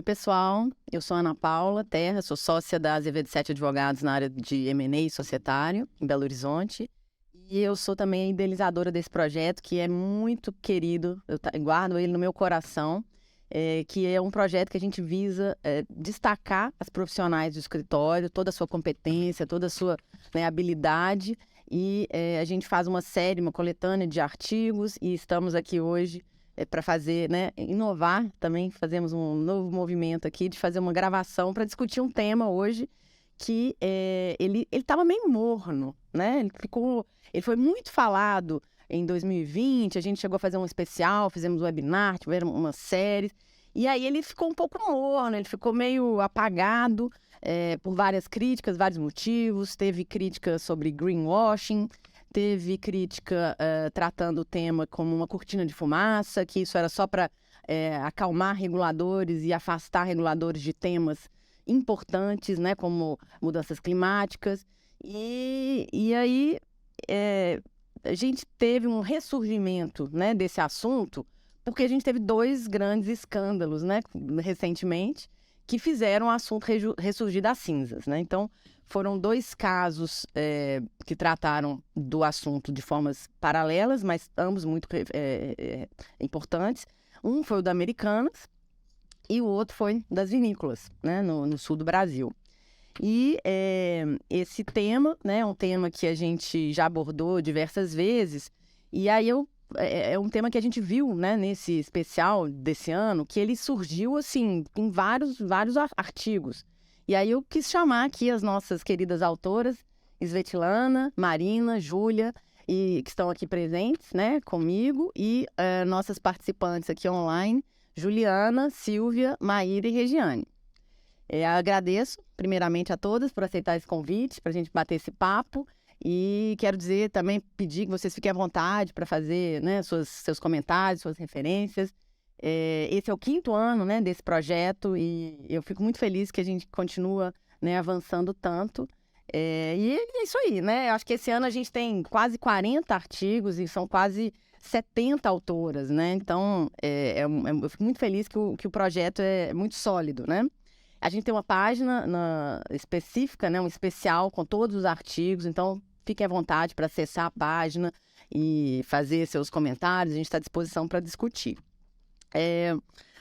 pessoal. Eu sou Ana Paula Terra, sou sócia da Azevedo Sete Advogados na área de M&A societário, em Belo Horizonte. E eu sou também a idealizadora desse projeto, que é muito querido, eu guardo ele no meu coração, que é um projeto que a gente visa destacar as profissionais do escritório, toda a sua competência, toda a sua, né, habilidade. E a gente faz uma série, uma coletânea de artigos, e estamos aqui hoje para fazer, né, inovar também. Fazemos um novo movimento aqui de fazer uma gravação para discutir um tema hoje que ele estava meio morno, né? Ele foi muito falado em 2020, a gente chegou a fazer um especial, fizemos um webinar, tiveram uma série, e aí ele ficou um pouco morno, ele ficou meio apagado por várias críticas, vários motivos. Teve crítica sobre greenwashing, teve crítica tratando o tema como uma cortina de fumaça, que isso era só para acalmar reguladores e afastar reguladores de temas importantes, né, como mudanças climáticas. E aí a gente teve um ressurgimento, né, desse assunto, porque a gente teve dois grandes escândalos, né, recentemente, que fizeram o assunto ressurgir das cinzas, né? Então, foram dois casos que trataram do assunto de formas paralelas, mas ambos muito importantes. Um foi o da Americanas e o outro foi das vinícolas, né, no sul do Brasil. E esse tema, né, é um tema que a gente já abordou diversas vezes, e aí é um tema que a gente viu, né, nesse especial desse ano, que ele surgiu assim, com vários artigos. E aí eu quis chamar aqui as nossas queridas autoras, Svetlana, Marina, Júlia, que estão aqui presentes, né, comigo, e nossas participantes aqui online, Juliana, Silvia, Maíra e Regiane. Agradeço, primeiramente, a todas por aceitar esse convite, para a gente bater esse papo. E quero dizer, também pedir que vocês fiquem à vontade para fazer, né, seus comentários, suas referências. Esse é o 5º ano, né, desse projeto, e eu fico muito feliz que a gente continua, né, avançando tanto. E é isso aí, né? Eu acho que esse ano a gente tem quase 40 artigos e são quase 70 autoras, né? Então, eu fico muito feliz que o projeto é muito sólido, né? A gente tem uma página específica, né, um especial com todos os artigos, então fique à vontade para acessar a página e fazer seus comentários, a gente está à disposição para discutir.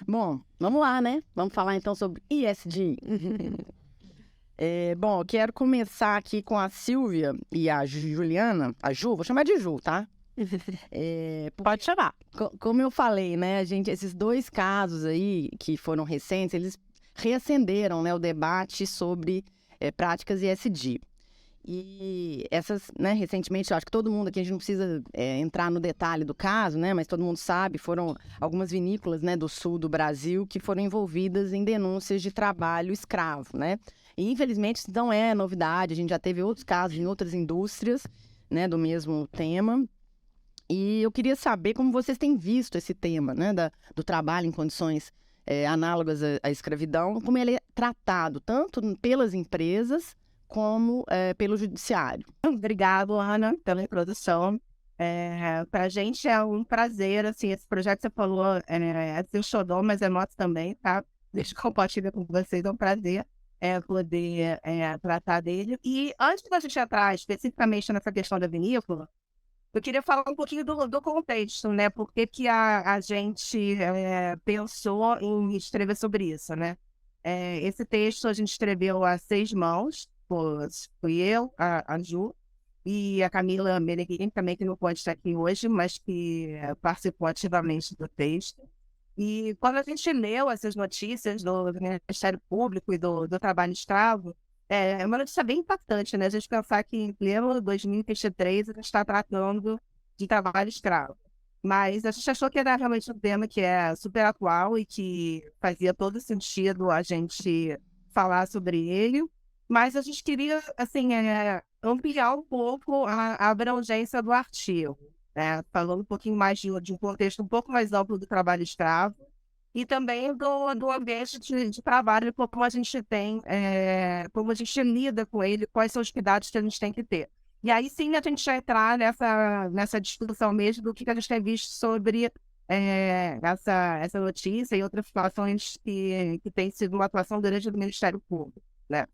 Bom, vamos lá, né? Vamos falar então sobre ESG. Bom, eu quero começar aqui com a Silvia e a Juliana, a Ju, vou chamar de Ju, tá? Pode chamar. Como eu falei, né, esses dois casos aí que foram recentes, eles reacenderam, né, o debate sobre práticas ESG. E essas, né, recentemente, eu acho que todo mundo aqui, a gente não precisa entrar no detalhe do caso, né, mas todo mundo sabe, foram algumas vinícolas, né, do sul do Brasil que foram envolvidas em denúncias de trabalho escravo, né? E, infelizmente, isso não é novidade, a gente já teve outros casos em outras indústrias, né, do mesmo tema. E eu queria saber como vocês têm visto esse tema, né, do trabalho em condições análogas à escravidão, como ele é tratado tanto pelas empresas como pelo judiciário. Obrigada, Ana, pela introdução. Para a gente é um prazer, assim, esse projeto que você falou é seu xodó, mas é nosso também, tá? Deixa eu compartilhar com vocês, é um prazer poder tratar dele. E antes da gente entrar especificamente nessa questão da vinícola, eu queria falar um pouquinho do contexto, né? Por que a gente pensou em escrever sobre isso, né? Esse texto a gente escreveu a 6 mãos, fui eu, a Ju e a Camila Meneghini também, que não pode estar aqui hoje, mas que participou ativamente do texto. E quando a gente leu essas notícias do Ministério Público e do trabalho escravo, é uma notícia bem impactante, né? A gente pensar que em pleno 2023 a gente está tratando de trabalho escravo. Mas a gente achou que era realmente um tema que é super atual e que fazia todo sentido a gente falar sobre ele. Mas a gente queria, assim, ampliar um pouco a abrangência do artigo, né? Falando um pouquinho mais de um contexto um pouco mais amplo do trabalho escravo e também do ambiente de trabalho, como a gente tem, como a gente lida com ele, quais são os cuidados que a gente tem que ter. E aí sim a gente vai entrar nessa discussão mesmo do que a gente tem visto sobre essa notícia e outras situações que tem sido uma atuação grande do Ministério Público, né?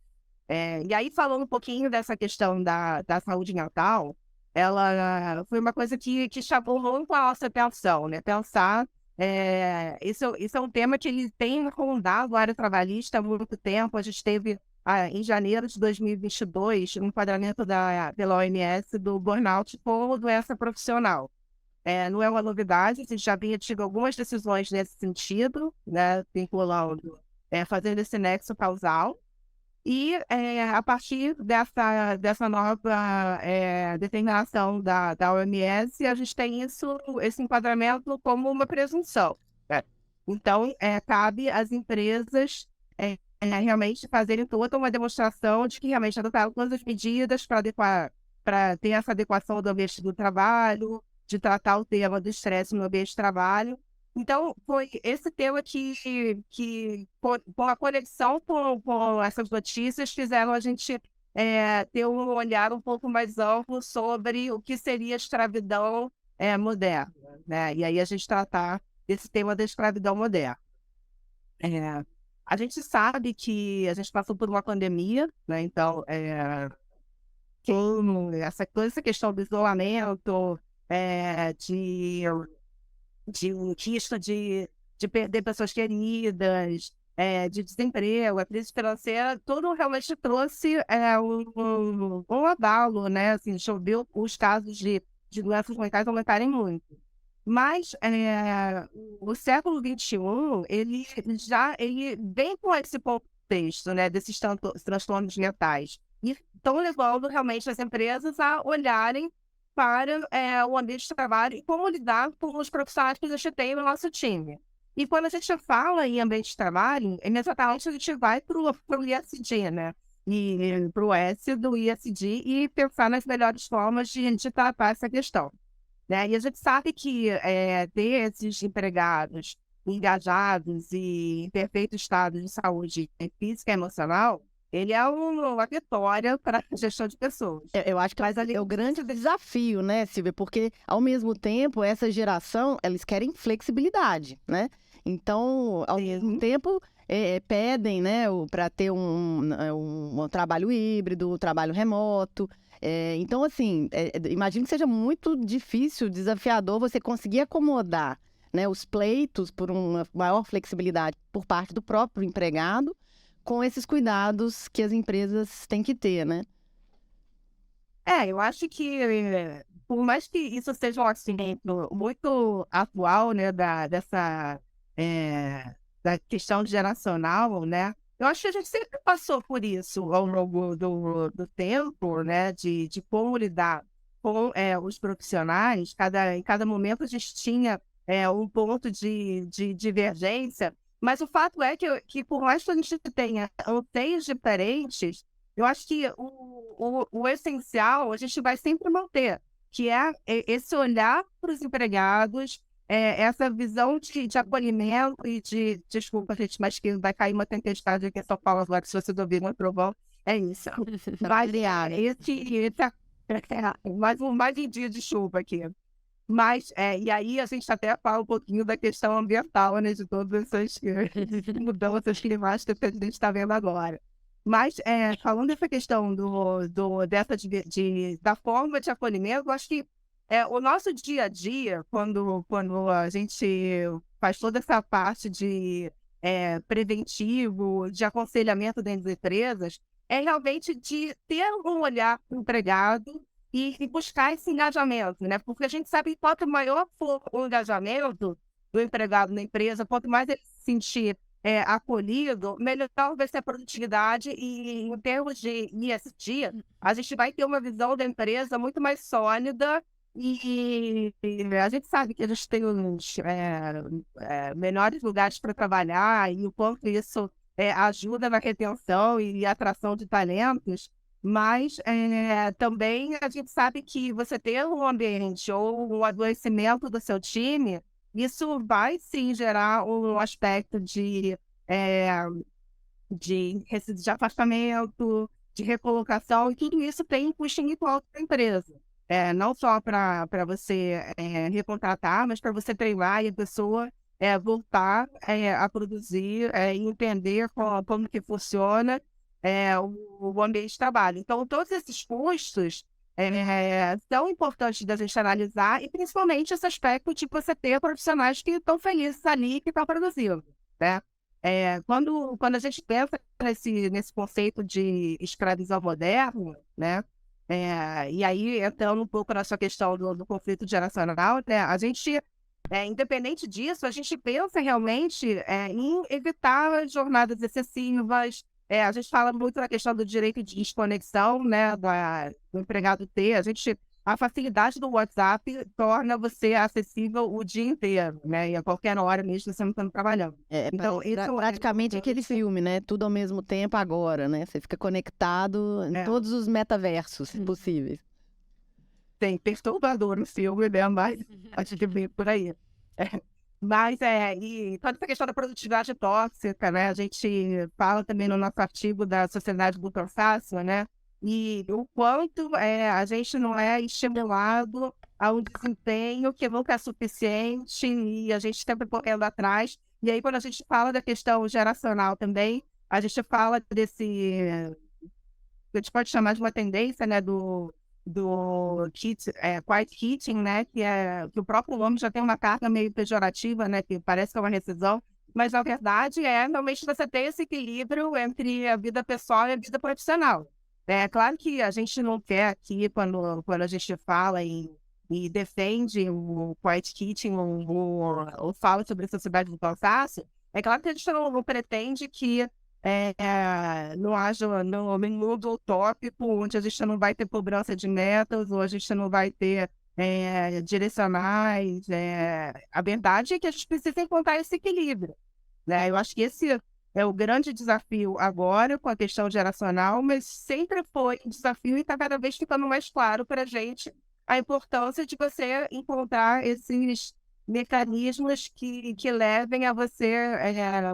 E aí, falando um pouquinho dessa questão da saúde mental, ela foi uma coisa que chamou muito a nossa atenção, né? Pensar, isso é um tema que ele tem rondado a área trabalhista há muito tempo. A gente teve, em janeiro de 2022, um enquadramento pela OMS do burnout como doença profissional. Não é uma novidade, a gente já havia tido algumas decisões nesse sentido, né? Vinculando, fazendo esse nexo causal. E a partir dessa nova determinação da OMS, a gente tem esse enquadramento como uma presunção, né? Então, cabe às empresas realmente fazerem toda uma demonstração de que realmente adotaram todas as medidas para ter essa adequação do ambiente do trabalho, de tratar o tema do estresse no ambiente de trabalho. Então, foi esse tema que com a conexão com essas notícias, fizeram a gente ter um olhar um pouco mais amplo sobre o que seria a escravidão moderna, né? E aí a gente tratar esse tema da escravidão moderna. A gente sabe que a gente passou por uma pandemia, né? Então, toda essa questão do isolamento, de um risco de perder pessoas queridas, de desemprego, a crise financeira, tudo realmente trouxe um abalo, né? Assim, a gente ouviu os casos de doenças mentais aumentarem muito. Mas o século XXI, ele vem com esse contexto, né, desses transtornos mentais. E estão levando realmente as empresas a olharem para o ambiente de trabalho e como lidar com os profissionais que a gente tem no nosso time. E quando a gente fala em ambiente de trabalho, imediatamente a gente vai para o ISD, né? E para o S do ISD e pensar nas melhores formas de tratar essa questão, né? E a gente sabe que ter esses empregados engajados e em perfeito estado de saúde física e emocional, ele é uma vitória para a gestão de pessoas. Eu acho que é o grande desafio, né, Silvia? Porque, ao mesmo tempo, essa geração, eles querem flexibilidade, né? Então, ao mesmo tempo, pedem, né, para ter um trabalho híbrido, um trabalho remoto. Então, assim, imagino que seja muito difícil, desafiador você conseguir acomodar, né, os pleitos por uma maior flexibilidade por parte do próprio empregado com esses cuidados que as empresas têm que ter, né? Eu acho que, por mais que isso seja um assunto muito atual, né, da questão geracional, né, eu acho que a gente sempre passou por isso ao longo do tempo, né, de como lidar com os profissionais. Em cada momento a gente tinha um ponto de divergência, mas o fato é que por mais que a gente tenha anseios diferentes, eu acho que o essencial a gente vai sempre manter, que é esse olhar para os empregados, essa visão de acolhimento e desculpa, gente, mas que vai cair uma tempestade aqui em São Paulo agora, se vocês ouvirem um trovão, é isso. Vai liar, mais um dia de chuva aqui. Mas, e aí a gente até fala um pouquinho da questão ambiental, né, de todas essas mudanças climáticas que a gente está vendo agora. Mas, falando dessa questão da forma de acolhimento, eu acho que o nosso dia a dia, quando a gente faz toda essa parte de preventivo, de aconselhamento dentro das empresas, é realmente de ter um olhar para o empregado e buscar esse engajamento, né? Porque a gente sabe que quanto maior for o engajamento do empregado na empresa, quanto mais ele se sentir acolhido, melhor vai ser a produtividade e, em termos de ESG, a gente vai ter uma visão da empresa muito mais sólida e a gente sabe que a gente tem os melhores lugares para trabalhar e o quanto isso ajuda na retenção e atração de talentos, mas também a gente sabe que você ter um ambiente ou um adoecimento do seu time, isso vai sim gerar um aspecto de afastamento, de recolocação, e tudo isso tem um custo igual para a empresa. não só para você recontratar, mas para você treinar e a pessoa voltar a produzir e entender como que funciona o ambiente de trabalho. Então, todos esses custos são importantes da gente analisar, e principalmente esse aspecto de você ter profissionais que estão felizes ali, que estão produzindo, né? Quando a gente pensa nesse conceito de escravidão moderna, né? E aí, entrando um pouco nessa questão do conflito geracional, né? A gente, independente disso, a gente pensa realmente em evitar jornadas excessivas. A gente fala muito na questão do direito de desconexão, né? Do empregado ter. A facilidade do WhatsApp torna você acessível o dia inteiro, né? E a qualquer hora mesmo você não está trabalhando. Então, isso praticamente aquele filme, né? Tudo ao mesmo tempo agora, né? Você fica conectado em todos os metaversos possíveis. Tem perturbador no filme, né? Mas a gente vê por aí. Mas e toda essa questão da produtividade tóxica, né? A gente fala também no nosso artigo da Sociedade do Cansaço, né? E o quanto a gente não é estimulado a um desempenho que nunca é suficiente e a gente sempre correndo atrás. E aí, quando a gente fala da questão geracional também, a gente fala a gente pode chamar de uma tendência, né, do quiet quitting, né, que o próprio nome já tem uma carga meio pejorativa, né, que parece que é uma rescisão, mas na verdade realmente você tem esse equilíbrio entre a vida pessoal e a vida profissional. É claro que a gente não quer aqui, quando a gente fala e defende o quiet quitting ou fala sobre a sociedade do cansaço, é claro que a gente não pretende que não haja nenhum mundo utópico onde a gente não vai ter cobrança de metas ou a gente não vai ter direcionais. A verdade é que a gente precisa encontrar esse equilíbrio, né? Eu acho que esse é o grande desafio agora com a questão geracional, mas sempre foi um desafio e está cada vez ficando mais claro para a gente a importância de você encontrar esses mecanismos que levem a você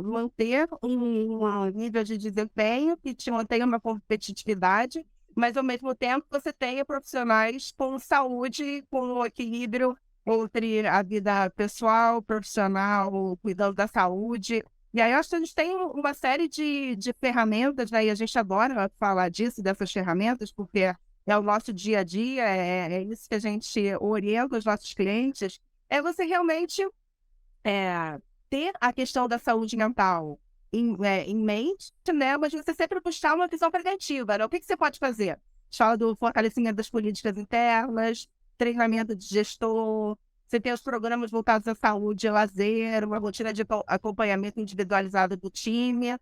manter um nível de desempenho, que te mantenha uma competitividade, mas ao mesmo tempo você tenha profissionais com saúde, com um equilíbrio entre a vida pessoal, profissional, cuidando da saúde. E aí eu acho que a gente tem uma série de ferramentas, né? E a gente adora falar disso, dessas ferramentas, porque é o nosso dia a dia, é isso que a gente orienta os nossos clientes, é você realmente ter a questão da saúde mental em mente, né? Mas você sempre buscar uma visão preventiva, né? O que você pode fazer? A gente fala do fortalecimento das políticas internas, treinamento de gestor, você tem os programas voltados à saúde e lazer, uma rotina de acompanhamento individualizado do time.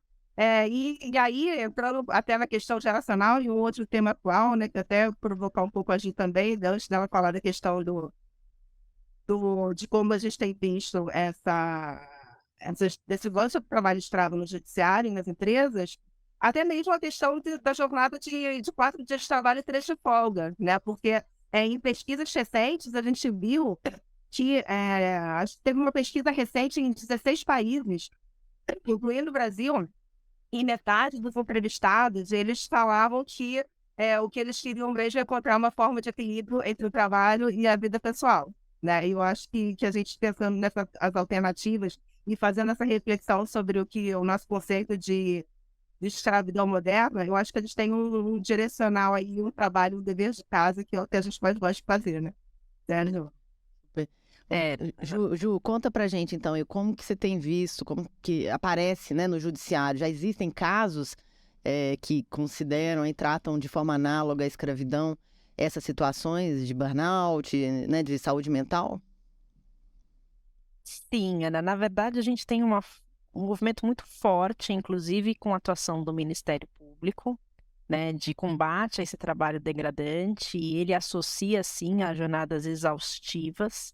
E aí, entrando até na questão geracional, e um outro tema atual, né, que até provocar um pouco a gente também, antes dela falar da questão de como a gente tem visto desse lance do trabalho escravo no judiciário e nas empresas, até mesmo a questão da jornada de 4 dias de trabalho e 3 de folga, né? Porque em pesquisas recentes a gente viu que acho que teve uma pesquisa recente em 16 países, incluindo o Brasil, e metade dos entrevistados, eles falavam que o que eles queriam mesmo é encontrar uma forma de equilíbrio entre o trabalho e a vida pessoal, né? E eu acho que a gente pensando nessas as alternativas e fazendo essa reflexão sobre o que o nosso conceito de escravidão moderna, eu acho que a gente tem um direcional aí, um trabalho, um dever de casa, que é o que a gente mais gosta de fazer, né? Sério. Ju, conta pra gente então, como que você tem visto, como que aparece, né, no judiciário? Já existem casos que consideram e tratam de forma análoga à escravidão essas situações de burnout, né, de saúde mental? Sim, Ana, na verdade a gente tem um movimento muito forte, inclusive com a atuação do Ministério Público, né, de combate a esse trabalho degradante, e ele associa, sim, a jornadas exaustivas.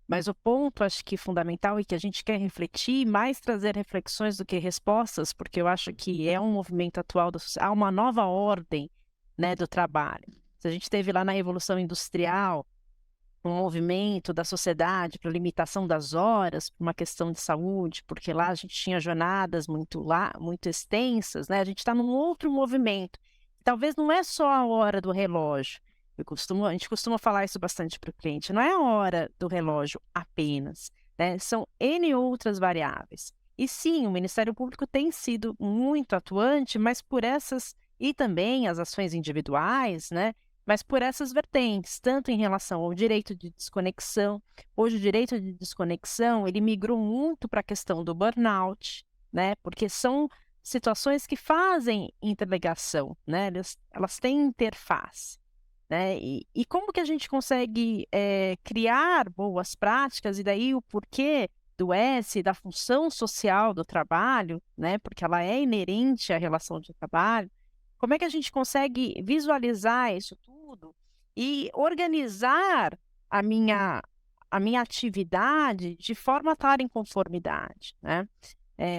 Mas o ponto, acho que fundamental e que a gente quer refletir, mais trazer reflexões do que respostas, porque eu acho que é um movimento atual da sociedade, há uma nova ordem, né, do trabalho. Se a gente teve lá na Revolução Industrial um movimento da sociedade para limitação das horas, por uma questão de saúde, porque lá a gente tinha jornadas muito extensas, né? A gente está num outro movimento. Talvez não é só a hora do relógio, A gente costuma falar isso bastante para o cliente. Não é a hora do relógio apenas, né? São N outras variáveis. E sim, o Ministério Público tem sido muito atuante, mas por essas, e também as ações individuais, né? Mas por essas vertentes, tanto em relação ao direito de desconexão. Hoje o direito de desconexão, ele migrou muito para a questão do burnout, né? Porque são situações que fazem interligação, né? Elas têm interface, né? E como que a gente consegue criar boas práticas, e daí o porquê do S, da função social do trabalho, né? Porque ela é inerente à relação de trabalho. Como é que a gente consegue visualizar isso tudo e organizar a minha, a minha atividade de forma a estar em conformidade, né?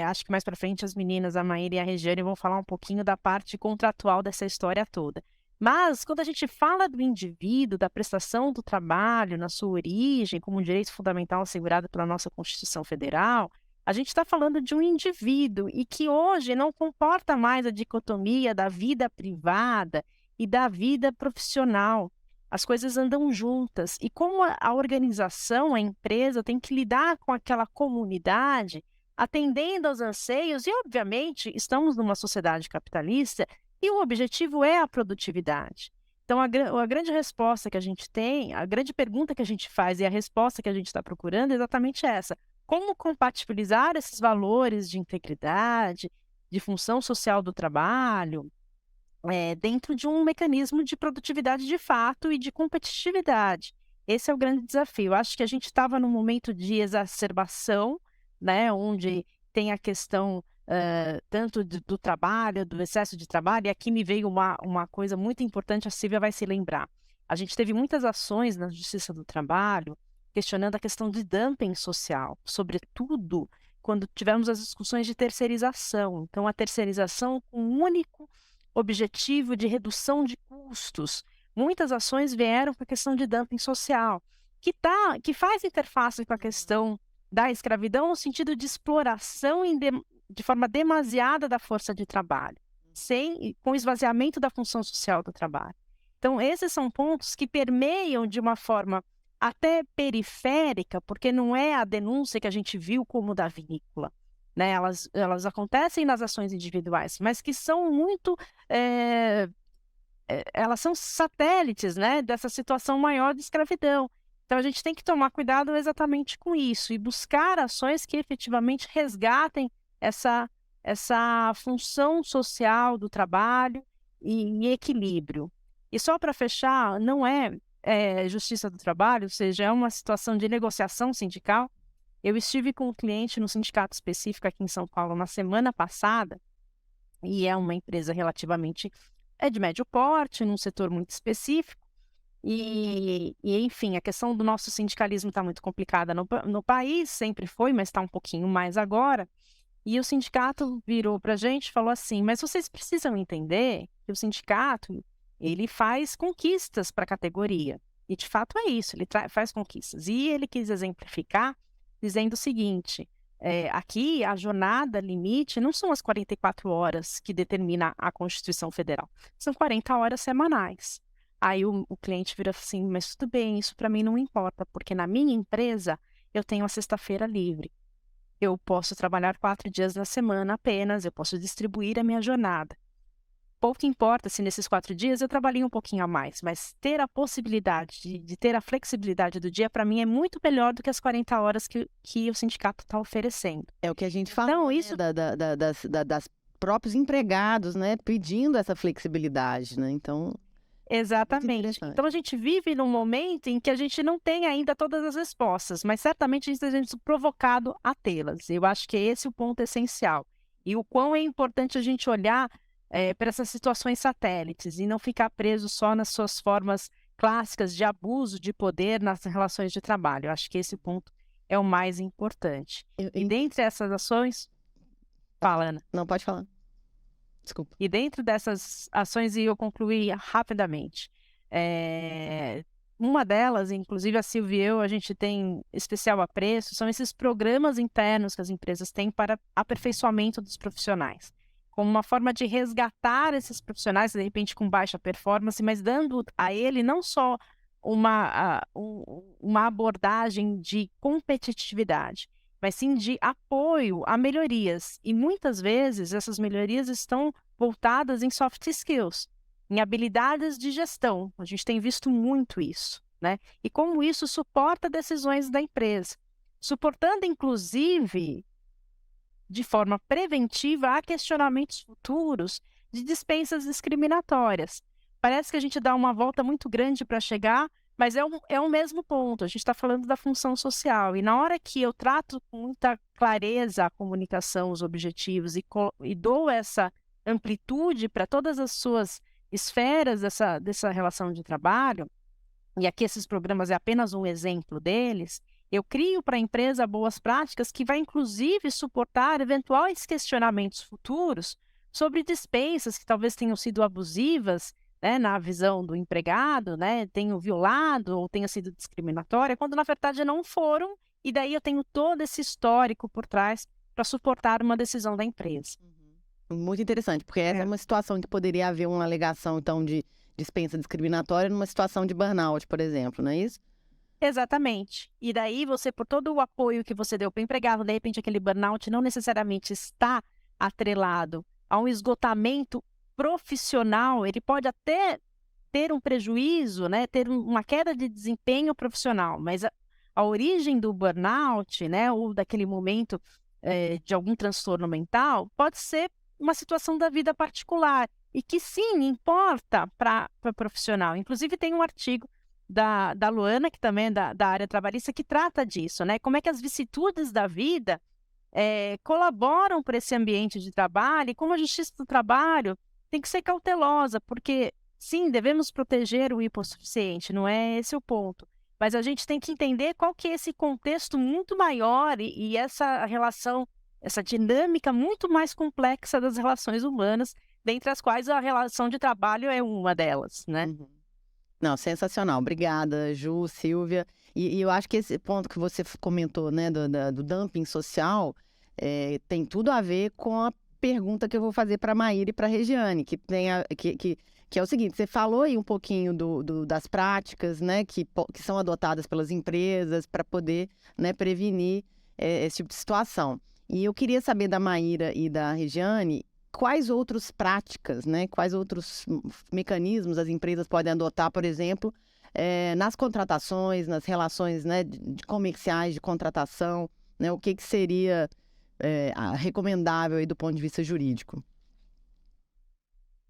Acho que mais para frente as meninas, a Maíra e a Regiane, vão falar um pouquinho da parte contratual dessa história toda. Mas, quando a gente fala do indivíduo, da prestação do trabalho na sua origem, como um direito fundamental assegurado pela nossa Constituição Federal, a gente está falando de um indivíduo e que hoje não comporta mais a dicotomia da vida privada e da vida profissional. As coisas andam juntas. E como a organização, a empresa, tem que lidar com aquela comunidade, atendendo aos anseios, e, obviamente, estamos numa sociedade capitalista e o objetivo é a produtividade. Então, a grande resposta que a gente tem, a grande pergunta que a gente faz e a resposta que a gente está procurando é exatamente essa. Como compatibilizar esses valores de integridade, de função social do trabalho, dentro de um mecanismo de produtividade de fato e de competitividade? Esse é o grande desafio. Eu acho que a gente estava num momento de exacerbação, né, onde tem a questão tanto do trabalho, do excesso de trabalho, e aqui me veio uma coisa muito importante, a Silvia vai se lembrar. A gente teve muitas ações na Justiça do Trabalho questionando a questão de dumping social, sobretudo quando tivemos as discussões de terceirização. Então, a terceirização com um único objetivo de redução de custos. Muitas ações vieram com a questão de dumping social, que faz interface com a questão da escravidão no sentido de exploração de forma demasiada da força de trabalho, com esvaziamento da função social do trabalho. Então, esses são pontos que permeiam de uma forma até periférica, porque não é a denúncia que a gente viu como da vinícola, né? Elas acontecem nas ações individuais, mas que são muito... elas são satélites, né, dessa situação maior de escravidão. Então, a gente tem que tomar cuidado exatamente com isso e buscar ações que efetivamente resgatem essa função social do trabalho em equilíbrio. E só para fechar, não é justiça do trabalho, ou seja, é uma situação de negociação sindical. Eu estive com um cliente no sindicato específico aqui em São Paulo na semana passada, e é uma empresa relativamente de médio porte, num setor muito específico, e enfim, a questão do nosso sindicalismo está muito complicada no país, sempre foi, mas está um pouquinho mais agora. E o sindicato virou para a gente e falou assim, mas vocês precisam entender que o sindicato, ele faz conquistas para a categoria. E, de fato, é isso, ele faz conquistas. E ele quis exemplificar dizendo o seguinte, aqui a jornada limite não são as 44 horas que determina a Constituição Federal, são 40 horas semanais. Aí o cliente vira assim, mas tudo bem, isso para mim não importa, porque na minha empresa eu tenho a sexta-feira livre. Eu posso trabalhar 4 dias na semana apenas, eu posso distribuir a minha jornada. Pouco importa se nesses 4 dias eu trabalhei um pouquinho a mais, mas ter a possibilidade de ter a flexibilidade do dia, para mim, é muito melhor do que as 40 horas que o sindicato está oferecendo. É o que a gente fala, Então, né, isso... das próprios empregados, né, pedindo essa flexibilidade, né? Então, Exatamente. Então, a gente vive num momento em que a gente não tem ainda todas as respostas, mas certamente a gente está sendo provocado a tê-las. Eu acho que esse é o ponto essencial. E o quão é importante a gente olhar para essas situações satélites e não ficar preso só nas suas formas clássicas de abuso de poder nas relações de trabalho. Eu acho que esse ponto é o mais importante. E dentre essas ações... Fala, Ana. Não, pode falar. Desculpa. E dentro dessas ações, e eu concluí rapidamente, uma delas, inclusive a Silvia e eu, a gente tem especial apreço, são esses programas internos que as empresas têm para aperfeiçoamento dos profissionais. como uma forma de resgatar esses profissionais, de repente com baixa performance, mas dando a ele não só uma abordagem de competitividade, mas sim de apoio a melhorias. E muitas vezes essas melhorias estão voltadas em soft skills, em habilidades de gestão. A gente tem visto muito isso, né? E como isso suporta decisões da empresa, suportando inclusive de forma preventiva a questionamentos futuros de dispensas discriminatórias. Parece que a gente dá uma volta muito grande para chegar, mas é o mesmo ponto. A gente está falando da função social. E na hora que eu trato com muita clareza a comunicação, os objetivos, e dou essa amplitude para todas as suas esferas dessa relação de trabalho, e aqui esses programas é apenas um exemplo deles, eu crio para a empresa boas práticas que vai, inclusive, suportar eventuais questionamentos futuros sobre dispensas que talvez tenham sido abusivas, né, na visão do empregado, né, tenham violado ou tenham sido discriminatória, quando na verdade não foram, e daí eu tenho todo esse histórico por trás para suportar uma decisão da empresa. Muito interessante, porque essa é uma situação que poderia haver uma alegação, então, de dispensa discriminatória numa situação de burnout, por exemplo, não é isso? Exatamente. E daí você, por todo o apoio que você deu para o empregado, de repente aquele burnout não necessariamente está atrelado a um esgotamento profissional, ele pode até ter um prejuízo, né, ter uma queda de desempenho profissional, mas a origem do burnout, né, ou daquele momento de algum transtorno mental, pode ser uma situação da vida particular e que sim, importa para o profissional. Inclusive tem um artigo da Luana, que também é da área trabalhista, que trata disso, né? Como é que as vicissitudes da vida colaboram para esse ambiente de trabalho, e como a justiça do trabalho tem que ser cautelosa, porque, sim, devemos proteger o hipossuficiente, não é esse o ponto. Mas a gente tem que entender qual que é esse contexto muito maior e essa relação, essa dinâmica muito mais complexa das relações humanas, dentre as quais a relação de trabalho é uma delas, né? Uhum. Não, sensacional. Obrigada, Ju, Silvia. E eu acho que esse ponto que você comentou, né, do dumping social, tem tudo a ver com a pergunta que eu vou fazer para a Maíra e para a Regiane, que é o seguinte: você falou aí um pouquinho das práticas, né, que são adotadas pelas empresas para poder, né, prevenir esse tipo de situação. E eu queria saber da Maíra e da Regiane quais outras práticas, né, quais outros mecanismos as empresas podem adotar, por exemplo, nas contratações, nas relações, né, de comerciais de contratação, né, o que seria recomendável aí do ponto de vista jurídico.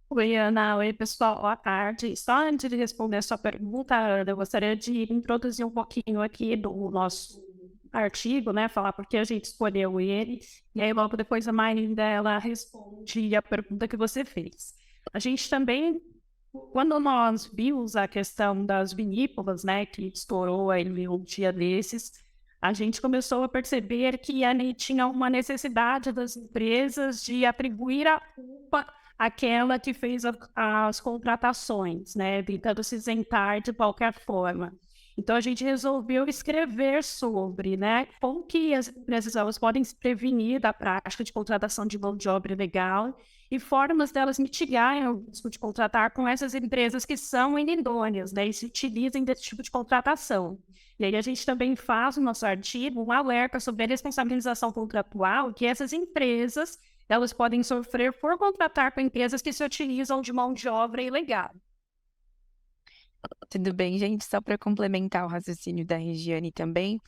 Oi, Ana. Oi, pessoal. Boa tarde. Só antes de responder a sua pergunta, Ana, eu gostaria de introduzir um pouquinho aqui do nosso artigo, né? Falar por que a gente escolheu ele. E aí, logo depois, a Maíra, ela responde a pergunta que você fez. A gente também, quando nós vimos a questão das vinícolas, né? Que estourou aí um dia desses, a gente começou a perceber que tinha uma necessidade das empresas de atribuir a culpa àquela que fez as contratações, né, tentando se isentar de qualquer forma. Então, a gente resolveu escrever sobre, né, como que as empresas elas podem se prevenir da prática de contratação de mão de obra ilegal e formas delas mitigarem o risco de contratar com essas empresas que são inidôneas, né, e se utilizem desse tipo de contratação. E aí a gente também faz no nosso artigo um alerta sobre a responsabilização contratual que essas empresas elas podem sofrer por contratar com empresas que se utilizam de mão de obra ilegal. Tudo bem, gente? Só para complementar o raciocínio da Regiane também,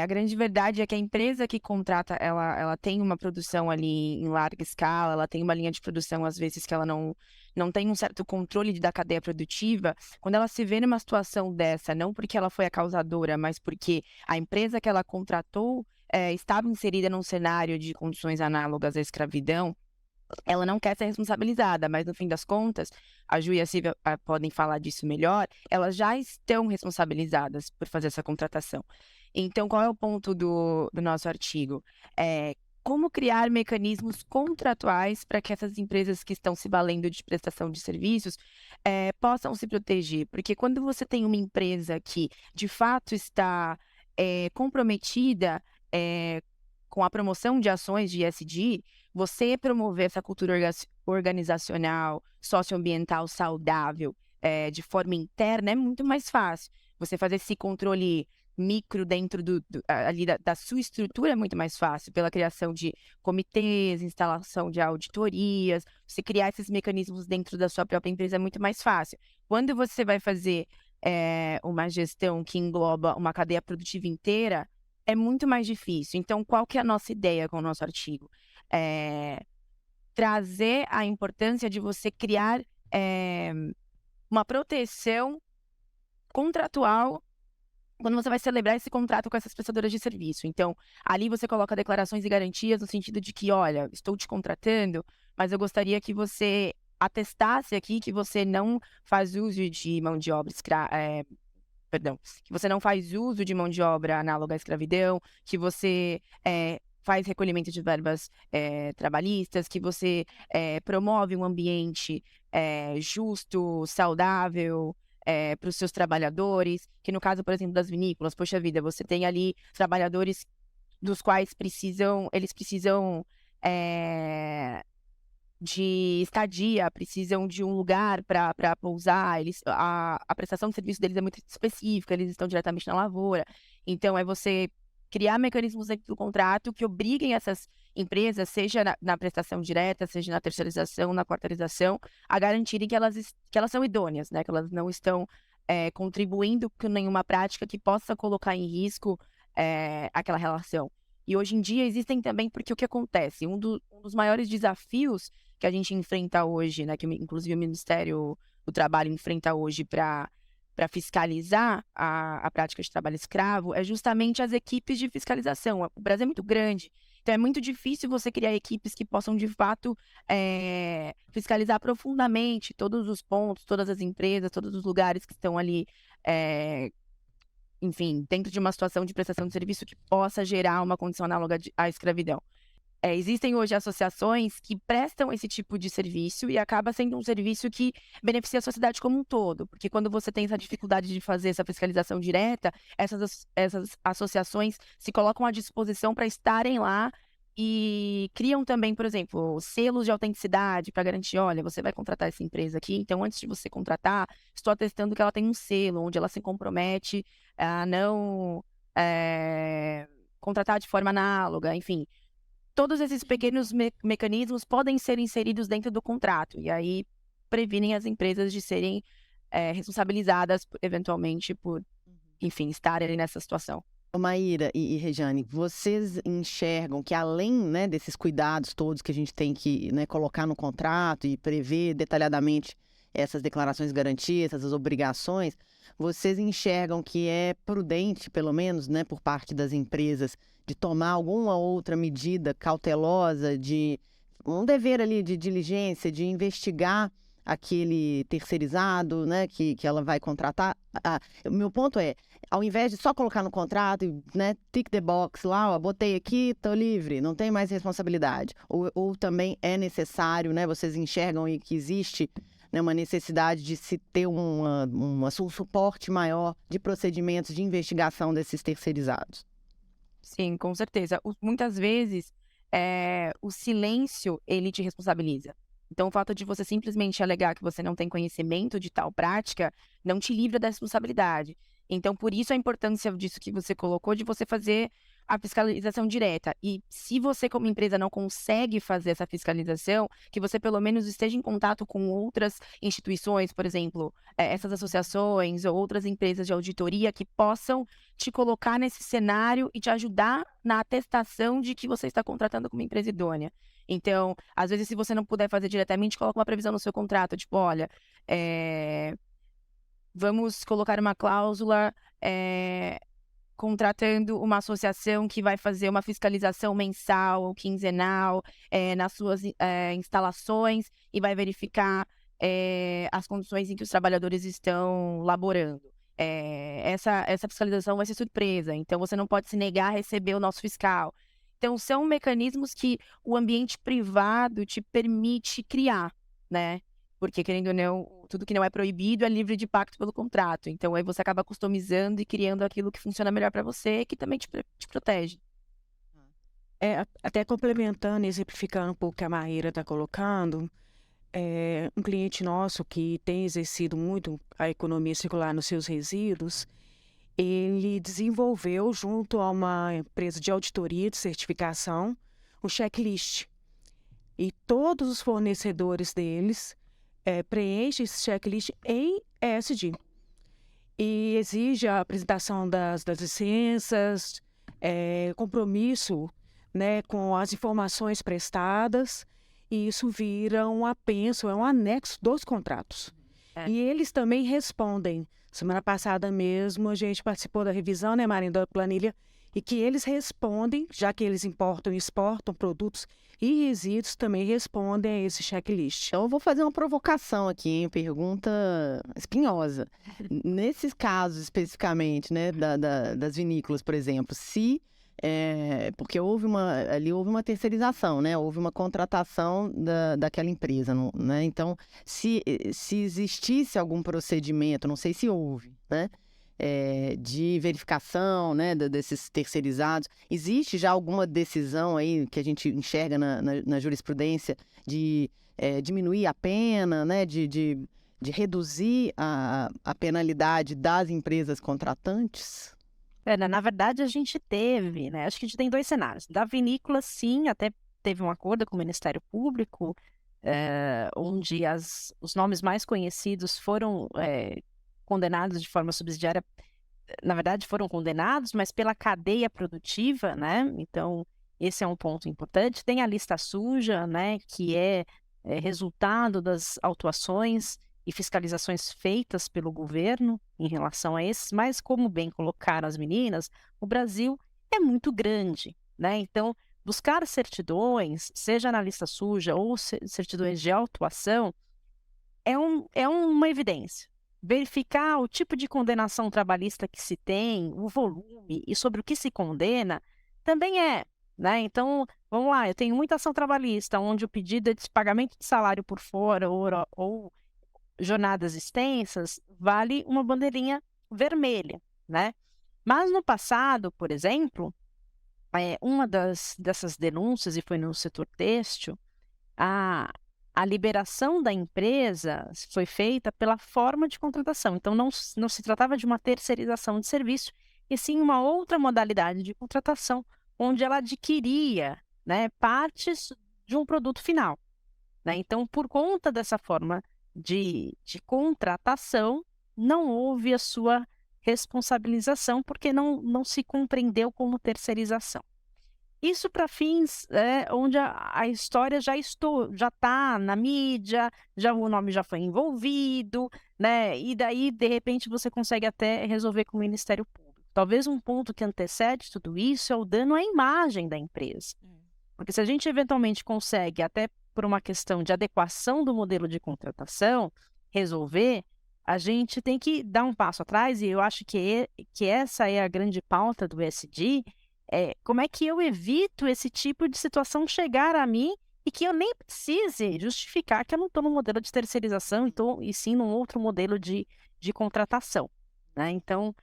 a grande verdade é que a empresa que contrata, ela tem uma produção ali em larga escala, ela tem uma linha de produção, às vezes, que ela não tem um certo controle da cadeia produtiva. Quando ela se vê numa situação dessa, não porque ela foi a causadora, mas porque a empresa que ela contratou estava inserida num cenário de condições análogas à escravidão, ela não quer ser responsabilizada, mas no fim das contas, a Ju e a Silvia podem falar disso melhor, elas já estão responsabilizadas por fazer essa contratação. Então, qual é o ponto do nosso artigo? Como criar mecanismos contratuais para que essas empresas que estão se valendo de prestação de serviços possam se proteger? Porque quando você tem uma empresa que, de fato, está comprometida com a promoção de ações de ESG, você promover essa cultura organizacional, socioambiental saudável de forma interna é muito mais fácil. Você fazer esse controle micro dentro ali da sua estrutura é muito mais fácil, pela criação de comitês, instalação de auditorias, você criar esses mecanismos dentro da sua própria empresa é muito mais fácil. Quando você vai fazer uma gestão que engloba uma cadeia produtiva inteira, é muito mais difícil. Então, qual que é a nossa ideia com o nosso artigo? Trazer a importância de você criar uma proteção contratual quando você vai celebrar esse contrato com essas prestadoras de serviço. Então, ali você coloca declarações e garantias no sentido de que, olha, estou te contratando, mas eu gostaria que você atestasse aqui que você não faz uso de mão de obra que você não faz uso de mão de obra análoga à escravidão, que você faz recolhimento de verbas trabalhistas, que você promove um ambiente justo, saudável, para os seus trabalhadores, que no caso, por exemplo, das vinícolas, poxa vida, você tem ali trabalhadores dos quais eles precisam de estadia, precisam de um lugar para pousar, a prestação de serviço deles é muito específica, eles estão diretamente na lavoura, então é você criar mecanismos dentro do contrato que obriguem essas empresas, seja na prestação direta, seja na terceirização, na quarteirização, a garantirem que elas são idôneas, né? Que elas não estão contribuindo com nenhuma prática que possa colocar em risco aquela relação. E hoje em dia existem também, porque o que acontece? Um dos maiores desafios que a gente enfrenta hoje, né? Que inclusive o Ministério do Trabalho enfrenta hoje para fiscalizar a prática de trabalho escravo é justamente as equipes de fiscalização. O Brasil é muito grande, então é muito difícil você criar equipes que possam, de fato, fiscalizar profundamente todos os pontos, todas as empresas, todos os lugares que estão ali, enfim, dentro de uma situação de prestação de serviço que possa gerar uma condição análoga à escravidão. Existem hoje associações que prestam esse tipo de serviço e acaba sendo um serviço que beneficia a sociedade como um todo, porque quando você tem essa dificuldade de fazer essa fiscalização direta, essas associações se colocam à disposição para estarem lá e criam também, por exemplo, selos de autenticidade para garantir, olha, você vai contratar essa empresa aqui, então antes de você contratar, estou atestando que ela tem um selo onde ela se compromete a não contratar de forma análoga, enfim. Todos esses pequenos mecanismos podem ser inseridos dentro do contrato, e aí previnem as empresas de serem responsabilizadas, eventualmente, por, enfim, estarem nessa situação. Maíra e Rejane, vocês enxergam que além, né, desses cuidados todos que a gente tem que, né, colocar no contrato e prever detalhadamente essas declarações garantidas, essas obrigações, vocês enxergam que é prudente, pelo menos, né, por parte das empresas, de tomar alguma outra medida cautelosa, de um dever ali de diligência, de investigar aquele terceirizado, né, que ela vai contratar? O meu ponto é, ao invés de só colocar no contrato, né, tick the box lá, ó, botei aqui, tô livre, não tem mais responsabilidade. Ou também é necessário, né, vocês enxergam aí que existe, né, uma necessidade de se ter um suporte maior de procedimentos de investigação desses terceirizados? Sim, com certeza. Muitas vezes, o silêncio, ele te responsabiliza. Então, o fato de você simplesmente alegar que você não tem conhecimento de tal prática não te livra da responsabilidade. Então, por isso a importância disso que você colocou, de você fazer a fiscalização direta. E se você, como empresa, não consegue fazer essa fiscalização, que você pelo menos esteja em contato com outras instituições, por exemplo, essas associações ou outras empresas de auditoria que possam te colocar nesse cenário e te ajudar na atestação de que você está contratando como empresa idônea. Então, às vezes, se você não puder fazer diretamente, coloca uma previsão no seu contrato, tipo, olha, vamos colocar uma cláusula contratando uma associação que vai fazer uma fiscalização mensal ou quinzenal nas suas instalações e vai verificar as condições em que os trabalhadores estão laborando. Essa fiscalização vai ser surpresa, então você não pode se negar a receber o nosso fiscal. Então, são mecanismos que o ambiente privado te permite criar, né? Porque, querendo ou não, tudo que não é proibido é livre de pacto pelo contrato. Então, aí você acaba customizando e criando aquilo que funciona melhor para você e que também te protege. Até complementando, exemplificando um pouco o que a Maíra está colocando, um cliente nosso que tem exercido muito a economia circular nos seus resíduos, ele desenvolveu, junto a uma empresa de auditoria de certificação, um checklist. E todos os fornecedores deles preenchem esse checklist em ESG. E exige a apresentação das licenças, compromisso, né, com as informações prestadas, e isso vira um apenso, um anexo dos contratos. E eles também respondem. Semana passada mesmo, a gente participou da revisão, né, Marina, da planilha, e que eles respondem, já que eles importam e exportam produtos e resíduos, também respondem a esse checklist. Então, eu vou fazer uma provocação aqui, hein? Pergunta espinhosa. Nesses casos, especificamente, né, das vinícolas, por exemplo, porque houve uma terceirização, né? Houve uma contratação daquela empresa, né? Então, se existisse algum procedimento, não sei se houve, né? De verificação, né, desses terceirizados, existe já alguma decisão aí que a gente enxerga na jurisprudência de diminuir a pena, né, de reduzir a penalidade das empresas contratantes? Na verdade, a gente teve, né? Acho que a gente tem 2 cenários. Da vinícola, sim, até teve um acordo com o Ministério Público, onde os nomes mais conhecidos foram condenados de forma subsidiária. Na verdade, foram condenados, mas pela cadeia produtiva, né? Então, esse é um ponto importante. Tem a lista suja, né? Que é resultado das autuações e fiscalizações feitas pelo governo em relação a esses, mas como bem colocaram as meninas, o Brasil é muito grande, né? Então, buscar certidões, seja na lista suja ou certidões de autuação, é uma evidência. Verificar o tipo de condenação trabalhista que se tem, o volume e sobre o que se condena, também né? Então, vamos lá, eu tenho muita ação trabalhista, onde o pedido é de pagamento de salário por fora ou jornadas extensas, vale uma bandeirinha vermelha, né? Mas no passado, por exemplo, uma dessas denúncias, e foi no setor têxtil, a liberação da empresa foi feita pela forma de contratação. Então, não se tratava de uma terceirização de serviço, e sim uma outra modalidade de contratação, onde ela adquiria, né, partes de um produto final, né? Então, por conta dessa forma de contratação, não houve a sua responsabilização, porque não se compreendeu como terceirização. Isso para fins onde a história já está na mídia, o nome já foi envolvido, né? E daí, de repente, você consegue até resolver com o Ministério Público. Talvez um ponto que antecede tudo isso é o dano à imagem da empresa. Porque se a gente eventualmente consegue, até por uma questão de adequação do modelo de contratação, resolver, a gente tem que dar um passo atrás, e eu acho que essa é a grande pauta do ESG, como é que eu evito esse tipo de situação chegar a mim e que eu nem precise justificar que eu não estou no modelo de terceirização, e sim num outro modelo de contratação, né? Então,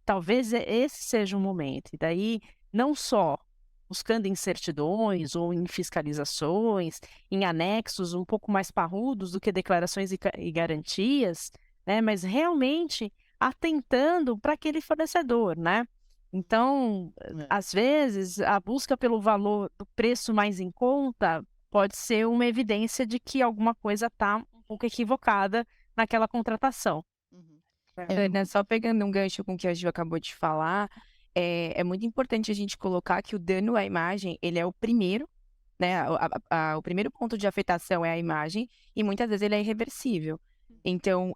talvez esse seja o momento. E daí, não só buscando em certidões ou em fiscalizações, em anexos um pouco mais parrudos do que declarações e garantias, né? Mas realmente atentando para aquele fornecedor, né? Então, às vezes, a busca pelo valor do preço mais em conta pode ser uma evidência de que alguma coisa está um pouco equivocada naquela contratação. Ana, só pegando um gancho com o que a Gil acabou de falar, é muito importante a gente colocar que o dano à imagem, ele é o primeiro, né? O primeiro ponto de afetação é a imagem, e muitas vezes ele é irreversível. Então,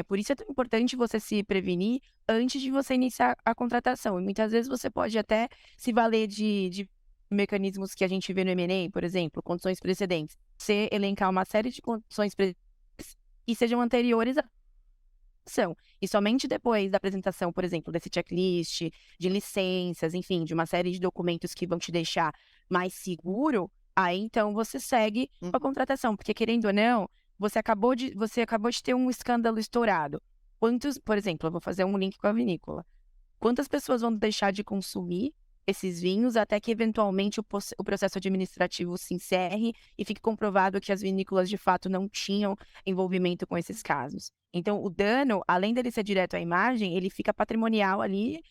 por isso é tão importante você se prevenir antes de você iniciar a contratação. E muitas vezes você pode até se valer de mecanismos que a gente vê no M&A, por exemplo, condições precedentes. Você elencar uma série de condições precedentes que sejam anteriores à ação. E somente depois da apresentação, por exemplo, desse checklist, de licenças, enfim, de uma série de documentos que vão te deixar mais seguro, aí então você segue com a contratação. Porque, querendo ou não, você acabou de ter um escândalo estourado. Por exemplo, eu vou fazer um link com a vinícola. Quantas pessoas vão deixar de consumir esses vinhos até que eventualmente o processo administrativo se encerre e fique comprovado que as vinícolas de fato não tinham envolvimento com esses casos. Então, o dano, além dele ser direto à imagem, ele fica patrimonial ali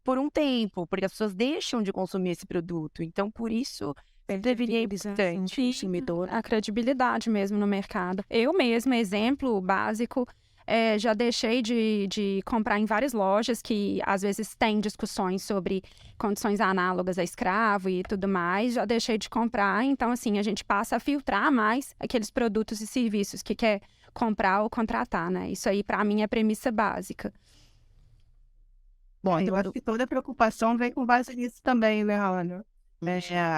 por um tempo, porque as pessoas deixam de consumir esse produto. Então, por isso, deveria ir bastante. A credibilidade mesmo no mercado. Eu mesma, exemplo básico, já deixei de comprar em várias lojas que às vezes tem discussões sobre condições análogas a escravo e tudo mais. Já deixei de comprar. Então, assim, a gente passa a filtrar mais aqueles produtos e serviços que quer comprar ou contratar, né? Isso aí, para mim, é premissa básica. Bom, eu acho que toda preocupação vem com base nisso também, né, Ana?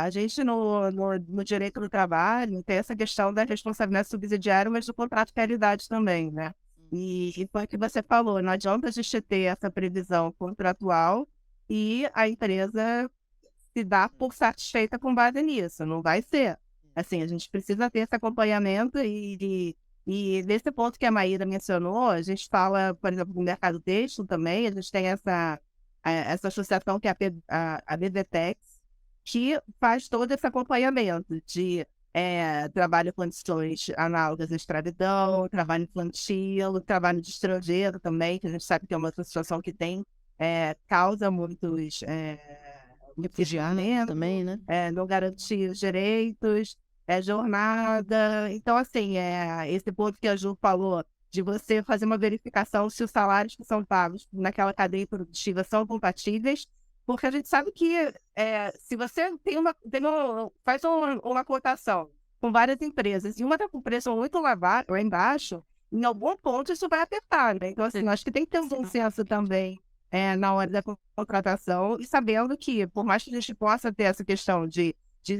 A gente no direito do trabalho tem essa questão da responsabilidade subsidiária, mas do contrato de caridade também, né? E foi o que você falou, não adianta a gente ter essa previsão contratual e a empresa se dar por satisfeita com base nisso, não vai ser. Assim, a gente precisa ter esse acompanhamento e nesse ponto que a Maíra mencionou, a gente fala, por exemplo, no mercado têxtil também, a gente tem essa associação que é a BDTEX, que faz todo esse acompanhamento de trabalho em condições análogas à escravidão, trabalho infantil, trabalho de estrangeiro também, que a gente sabe que é uma outra situação que causa muitos refugiados também, né? Não garantir os direitos, jornada. Então, assim, esse ponto que a Ju falou, de você fazer uma verificação se os salários que são pagos naquela cadeia produtiva são compatíveis, porque a gente sabe que se você faz uma cotação com várias empresas e uma está com preço muito lá embaixo, em algum ponto isso vai apertar, né? Então, assim, acho que tem que ter um bom senso também na hora da contratação e sabendo que, por mais que a gente possa ter essa questão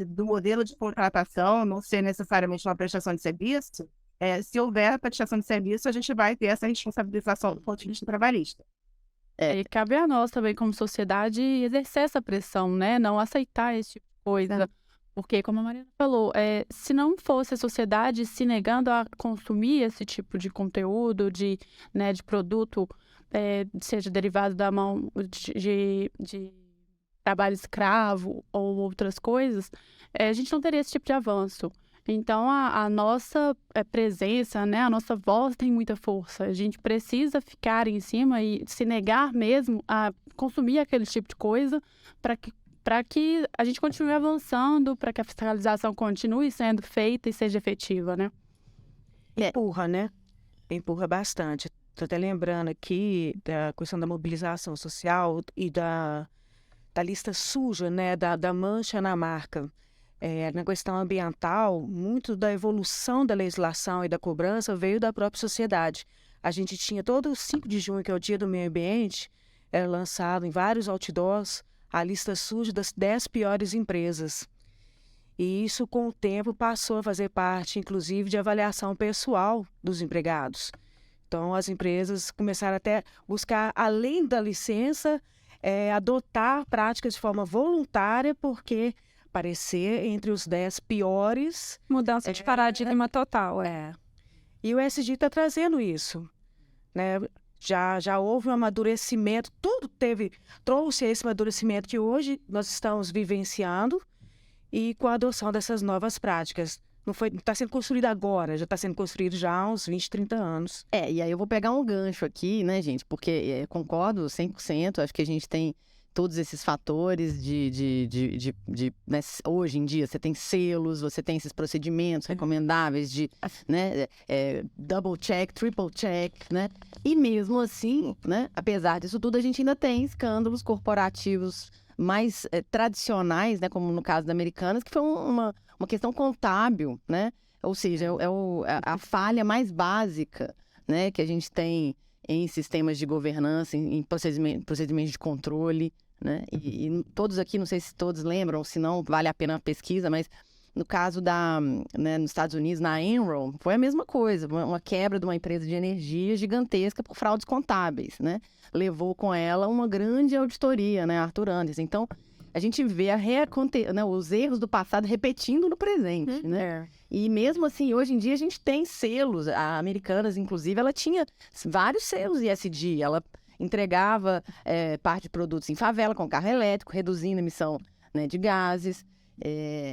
do modelo de contratação não ser necessariamente uma prestação de serviço, se houver a prestação de serviço, a gente vai ter essa responsabilização do ponto de vista trabalhista. E cabe a nós também, como sociedade, exercer essa pressão, né? Não aceitar esse tipo de coisa. Porque, como a Mariana falou, se não fosse a sociedade se negando a consumir esse tipo de conteúdo, de produto, seja derivado da mão de trabalho escravo ou outras coisas, a gente não teria esse tipo de avanço. Então, a nossa presença, né, a nossa voz tem muita força. A gente precisa ficar em cima e se negar mesmo a consumir aquele tipo de coisa para que a gente continue avançando, para que a fiscalização continue sendo feita e seja efetiva, né? Empurra, né? Empurra bastante. Estou até lembrando aqui da questão da mobilização social e da lista suja, né, da mancha na marca. Na questão ambiental, muito da evolução da legislação e da cobrança veio da própria sociedade. A gente tinha todo o 5 de junho, que é o Dia do Meio Ambiente, lançado em vários outdoors a lista suja das 10 piores empresas. E isso, com o tempo, passou a fazer parte, inclusive, de avaliação pessoal dos empregados. Então, as empresas começaram até a buscar, além da licença, adotar práticas de forma voluntária, porque aparecer entre os 10 piores. Mudança de paradigma total. E o ESG está trazendo isso, né? Já houve um amadurecimento, trouxe esse amadurecimento que hoje nós estamos vivenciando e com a adoção dessas novas práticas. Não está sendo construído agora, já está sendo construído já há uns 20, 30 anos. E aí eu vou pegar um gancho aqui, né, gente? Porque concordo 100%, acho que a gente tem todos esses fatores né, hoje em dia você tem selos, você tem esses procedimentos recomendáveis de, né, double check, triple check, né? E mesmo assim, né, apesar disso tudo, a gente ainda tem escândalos corporativos mais tradicionais, né, como no caso da Americanas, que foi uma questão contábil, né? Ou seja, a falha mais básica, né, que a gente tem em sistemas de governança, em procedimentos de controle, né? E todos aqui, não sei se todos lembram, se não, vale a pena a pesquisa, mas no caso nos Estados Unidos, na Enron, foi a mesma coisa, uma quebra de uma empresa de energia gigantesca por fraudes contábeis, né? Levou com ela uma grande auditoria, né, Arthur Andersen. Então, a gente vê os erros do passado repetindo no presente, né? E mesmo assim, hoje em dia, a gente tem selos. A Americanas, inclusive, ela tinha vários selos ESG. Ela entregava parte de produtos em favela com carro elétrico, reduzindo a emissão, né, de gases.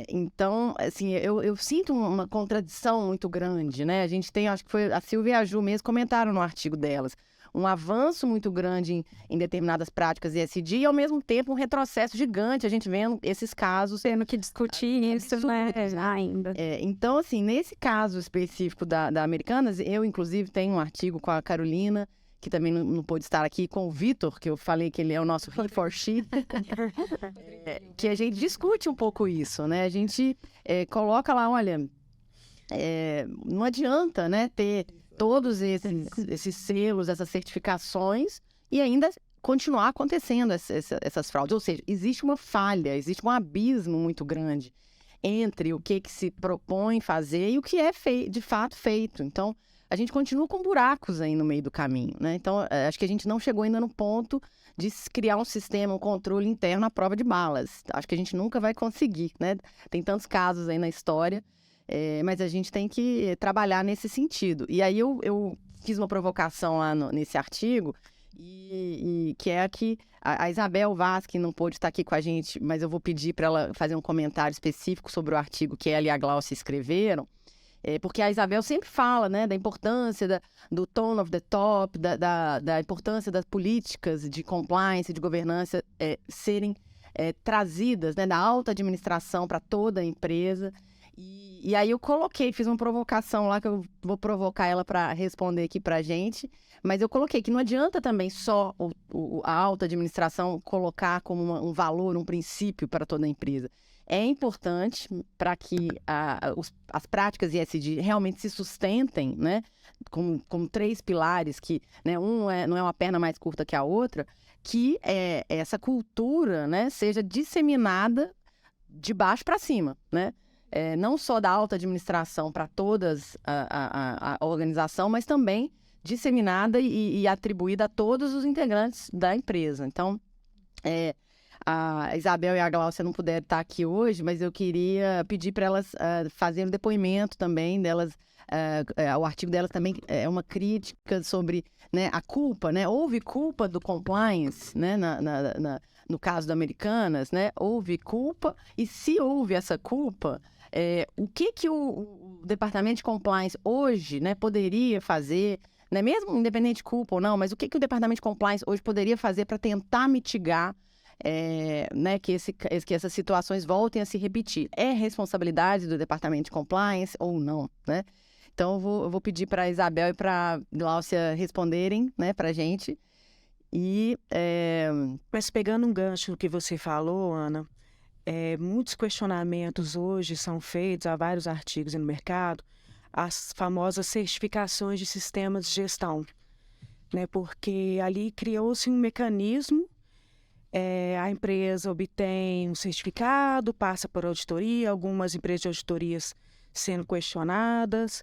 Então, assim, eu sinto uma contradição muito grande, né? A gente tem, acho que foi a Silvia e a Ju mesmo comentaram no artigo delas, um avanço muito grande em determinadas práticas ESG e, ao mesmo tempo, um retrocesso gigante, a gente vendo esses casos. Tendo que discutir isso, né, ainda. Então, assim, nesse caso específico da Americanas, eu, inclusive, tenho um artigo com a Carolina, que também não pôde estar aqui, com o Vitor, que eu falei que ele é o nosso he for she, que a gente discute um pouco isso, né? A gente coloca lá, olha, não adianta, né, ter todos esses selos, essas certificações e ainda continuar acontecendo essas fraudes. Ou seja, existe uma falha, existe um abismo muito grande entre o que se propõe fazer e o que é de fato feito. Então, a gente continua com buracos aí no meio do caminho, né? Então, acho que a gente não chegou ainda no ponto de criar um sistema, um controle interno à prova de balas. Acho que a gente nunca vai conseguir, né? Tem tantos casos aí na história, mas a gente tem que trabalhar nesse sentido. E aí eu fiz uma provocação lá nesse artigo, e que é que a Isabel Vaz, que não pôde estar aqui com a gente, mas eu vou pedir para ela fazer um comentário específico sobre o artigo que ela e a Glaucia escreveram, porque a Isabel sempre fala, né, da importância do tone of the top, da importância das políticas de compliance, de governança serem trazidas, né, da alta administração para toda a empresa. E aí eu fiz uma provocação lá, que eu vou provocar ela para responder aqui para a gente, mas eu coloquei que não adianta também só a alta administração colocar como um valor, um princípio para toda a empresa. É importante para que as práticas ESG realmente se sustentem, né, como 3 pilares, que, né, não é uma perna mais curta que a outra, que essa cultura, né, seja disseminada de baixo para cima, né? Não só da alta administração para todas a organização, mas também disseminada e atribuída a todos os integrantes da empresa. Então, a Isabel e a Glaucia não puderam estar aqui hoje, mas eu queria pedir para elas fazerem um depoimento também delas. O artigo delas também é uma crítica sobre, né, a culpa, né? Houve culpa do compliance, né, no caso da Americanas, né? Houve culpa, e se houve essa culpa, o que o Departamento de Compliance hoje, né, poderia fazer, né, mesmo independente de culpa ou não, mas o que o Departamento de Compliance hoje poderia fazer para tentar mitigar, né, que essas situações voltem a se repetir? É responsabilidade do Departamento de Compliance ou não, né? Então, eu vou pedir para a Isabel e para a Glaucia responderem, né, para a gente. Mas pegando um gancho do que você falou, Ana, muitos questionamentos hoje são feitos, há vários artigos no mercado, as famosas certificações de sistemas de gestão, né? Porque ali criou-se um mecanismo, a empresa obtém um certificado, passa por auditoria, algumas empresas de auditorias sendo questionadas,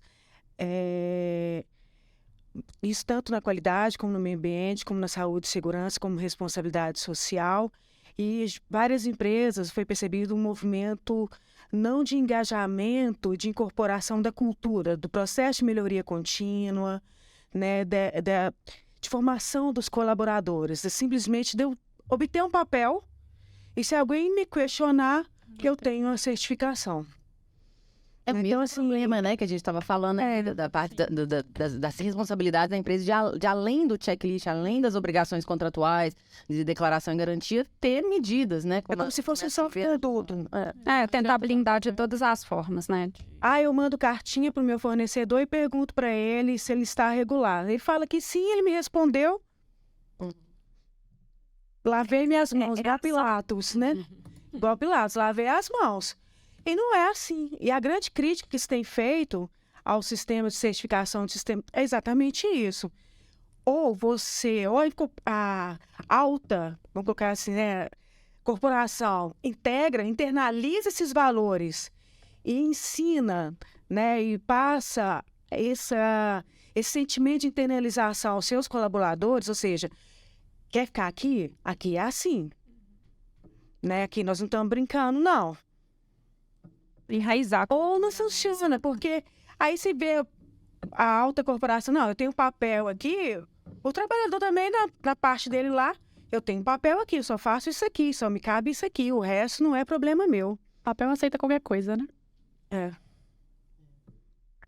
isso tanto na qualidade, como no meio ambiente, como na saúde e segurança, como responsabilidade social. E várias empresas foi percebido um movimento não de engajamento, de incorporação da cultura, do processo de melhoria contínua, né, de formação dos colaboradores. Simplesmente de eu obter um papel e, se alguém me questionar, que eu tenho a certificação. É o mesmo problema, né, que a gente estava falando, da parte das responsabilidades da empresa, de além do checklist, além das obrigações contratuais, de declaração e garantia, ter medidas, né? Como se fosse só tudo. Tentar blindar de todas as formas, né? Eu mando cartinha para o meu fornecedor e pergunto para ele se ele está regular. Ele fala que sim, ele me respondeu. Lavei minhas mãos, igual Pilatos, né? Igual Pilatos, lavei as mãos. E não é assim. E a grande crítica que se tem feito ao sistema de certificação de sistema é exatamente isso. Ou a alta, vamos colocar assim, né, corporação internaliza esses valores e ensina, né, e passa esse sentimento de internalização aos seus colaboradores, ou seja, quer ficar aqui? Aqui é assim. Né? Aqui nós não estamos brincando, não. Enraizar. Ou não funciona, porque aí se vê a alta corporação, não, eu tenho um papel aqui, O trabalhador também, na parte dele lá, eu tenho papel aqui, eu só faço isso aqui, só me cabe isso aqui, o resto não é problema meu. Papel aceita qualquer coisa, né? É.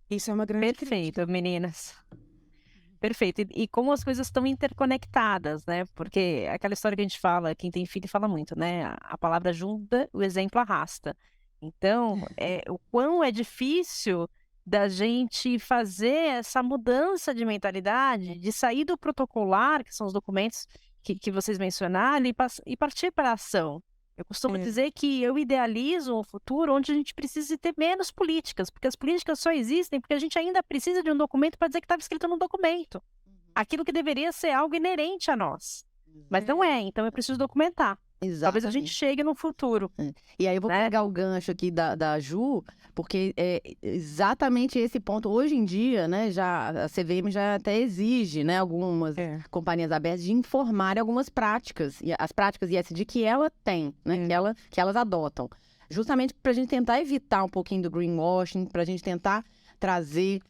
Isso é uma grande Perfeito, meninas. Perfeito. E como as coisas estão interconectadas, né? Porque aquela história que a gente fala, quem tem filho fala muito, né? A palavra ajuda, o exemplo arrasta. Então, o quão é difícil da gente fazer essa mudança de mentalidade, de sair do protocolar, que são os documentos que vocês mencionaram, e partir para a ação. Eu costumo dizer que eu idealizo um futuro onde a gente precisa ter menos políticas, porque as políticas só existem porque a gente ainda precisa de um documento para dizer que estava escrito no documento. Aquilo que deveria ser algo inerente a nós. Mas não é, então eu preciso documentar. Talvez a gente chegue no futuro. E aí eu vou pegar o gancho aqui da Ju, porque é exatamente esse ponto. Hoje em dia, né, a CVM já até exige, né, algumas companhias abertas de informarem algumas práticas, as práticas ESG que ela tem, né, que elas adotam. Justamente para a gente tentar evitar um pouquinho do greenwashing, para a gente tentar trazer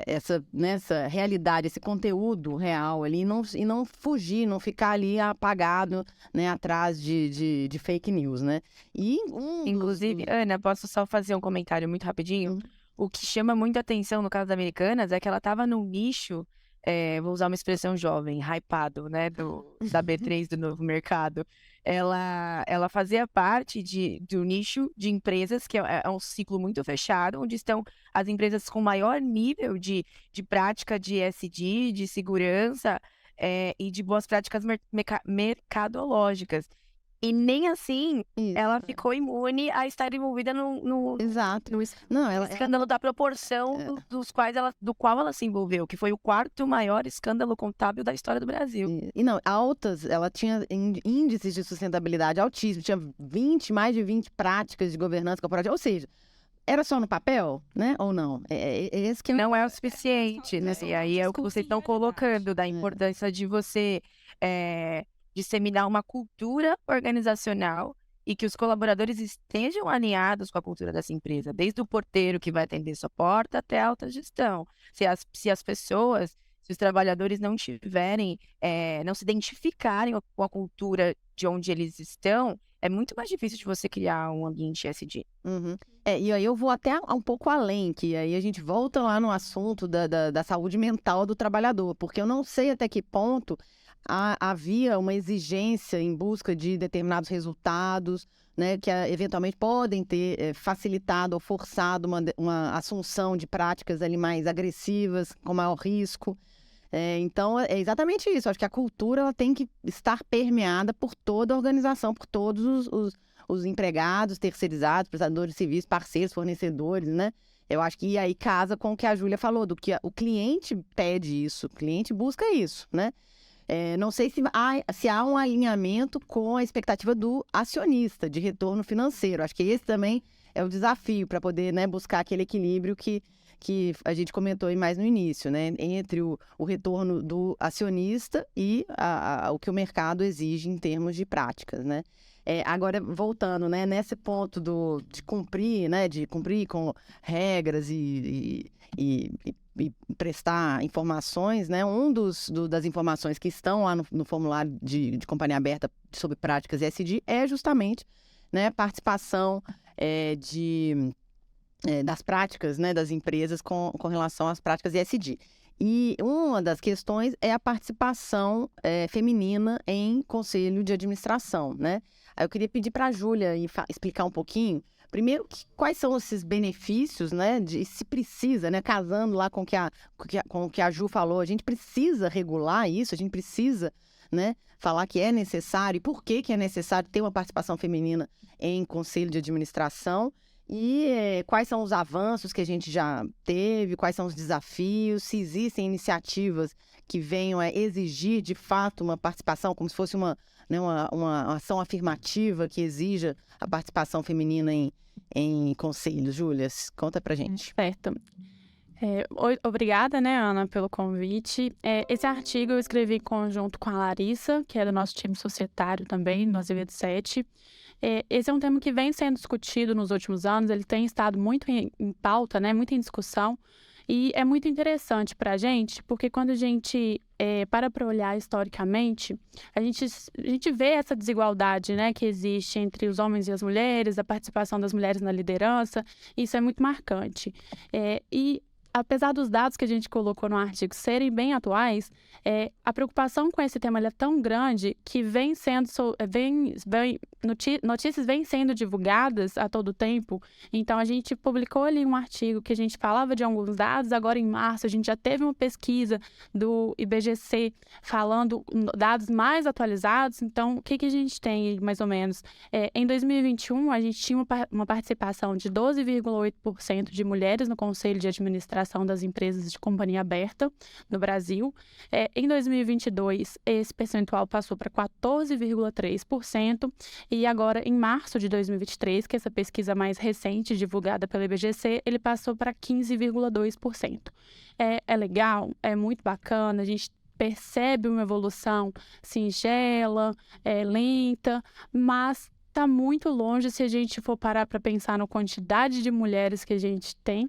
essa realidade, esse conteúdo real ali e não fugir, não ficar ali apagado, né, atrás de fake news, né? Inclusive, Ana, posso só fazer um comentário muito rapidinho? O que chama muito atenção no caso da Americanas é que ela estava num nicho, vou usar uma expressão jovem, hypado, né, da B3 do Novo Mercado. Ela fazia parte do nicho de empresas, que é um ciclo muito fechado, onde estão as empresas com maior nível de prática de ESG, de segurança e de boas práticas mercadológicas. E nem assim ela ficou imune a estar envolvida no escândalo da proporção do qual ela se envolveu, que foi o 4º maior escândalo contábil da história do Brasil. E não, ela tinha índices de sustentabilidade altíssimos, tinha mais de 20 práticas de governança corporativa, ou seja, era só no papel, né? Ou não? Esse que não é o suficiente, né? E aí é o que vocês estão colocando, da importância de você disseminar uma cultura organizacional e que os colaboradores estejam alinhados com a cultura dessa empresa, desde o porteiro que vai atender sua porta até a alta gestão. Se os trabalhadores não tiverem, não se identificarem com a cultura de onde eles estão, é muito mais difícil de você criar um ambiente ESG. E aí eu vou até um pouco além, que aí a gente volta lá no assunto da saúde mental do trabalhador, porque eu não sei até que ponto havia uma exigência em busca de determinados resultados, né, que eventualmente podem ter facilitado ou forçado uma assunção de práticas ali mais agressivas, com maior risco. Então, é exatamente isso. Acho que a cultura ela tem que estar permeada por toda a organização, por todos os empregados, terceirizados, prestadores de serviços, parceiros, fornecedores, né? Eu acho que aí casa com o que a Júlia falou, do que o cliente pede isso, o cliente busca isso, né? Não sei se há um alinhamento com a expectativa do acionista de retorno financeiro. Acho que esse também é o desafio para poder, né, buscar aquele equilíbrio que a gente comentou aí mais no início, né, entre o retorno do acionista e o que o mercado exige em termos de práticas, né? Agora, voltando, né, nesse ponto de cumprir com regras e prestar informações, né? Das informações que estão lá no formulário de companhia aberta sobre práticas ESG é justamente, né, participação das práticas, né, das empresas com relação às práticas ESG. E uma das questões é a participação feminina em conselho de administração, né? Aí eu queria pedir para a Júlia explicar um pouquinho. Primeiro, quais são esses benefícios, né? Se precisa, né? Casando lá com o que a Ju falou, a gente precisa regular isso, a gente precisa, né, falar que é necessário e por que é necessário ter uma participação feminina em conselho de administração. E quais são os avanços que a gente já teve, quais são os desafios, se existem iniciativas que venham a exigir, de fato, uma participação, como se fosse uma ação afirmativa que exija a participação feminina em conselhos. Júlia, conta pra gente. Certo. Obrigada, né, Ana, pelo convite. Esse artigo eu escrevi em conjunto com a Larissa, que é do nosso time societário também, do Azevedo 7. Esse é um tema que vem sendo discutido nos últimos anos, ele tem estado muito em pauta, né, muito em discussão, E é muito interessante para a gente, porque quando a gente para olhar historicamente, a gente vê essa desigualdade, né, que existe entre os homens e as mulheres, a participação das mulheres na liderança, isso é muito marcante. E apesar dos dados que a gente colocou no artigo serem bem atuais, a preocupação com esse tema é tão grande que notícias vêm sendo divulgadas a todo tempo. Então, a gente publicou ali um artigo que a gente falava de alguns dados. Agora, em março, a gente já teve uma pesquisa do IBGC falando dados mais atualizados. Então, o que a gente tem, mais ou menos? Em 2021, a gente tinha uma participação de 12,8% de mulheres no Conselho de Administração das empresas de companhia aberta no Brasil. Em 2022, esse percentual passou para 14,3%, e agora, em março de 2023, que é essa pesquisa mais recente, divulgada pelo IBGC, ele passou para 15,2%. É legal, é muito bacana, a gente percebe uma evolução singela, lenta, mas está muito longe se a gente for parar para pensar na quantidade de mulheres que a gente tem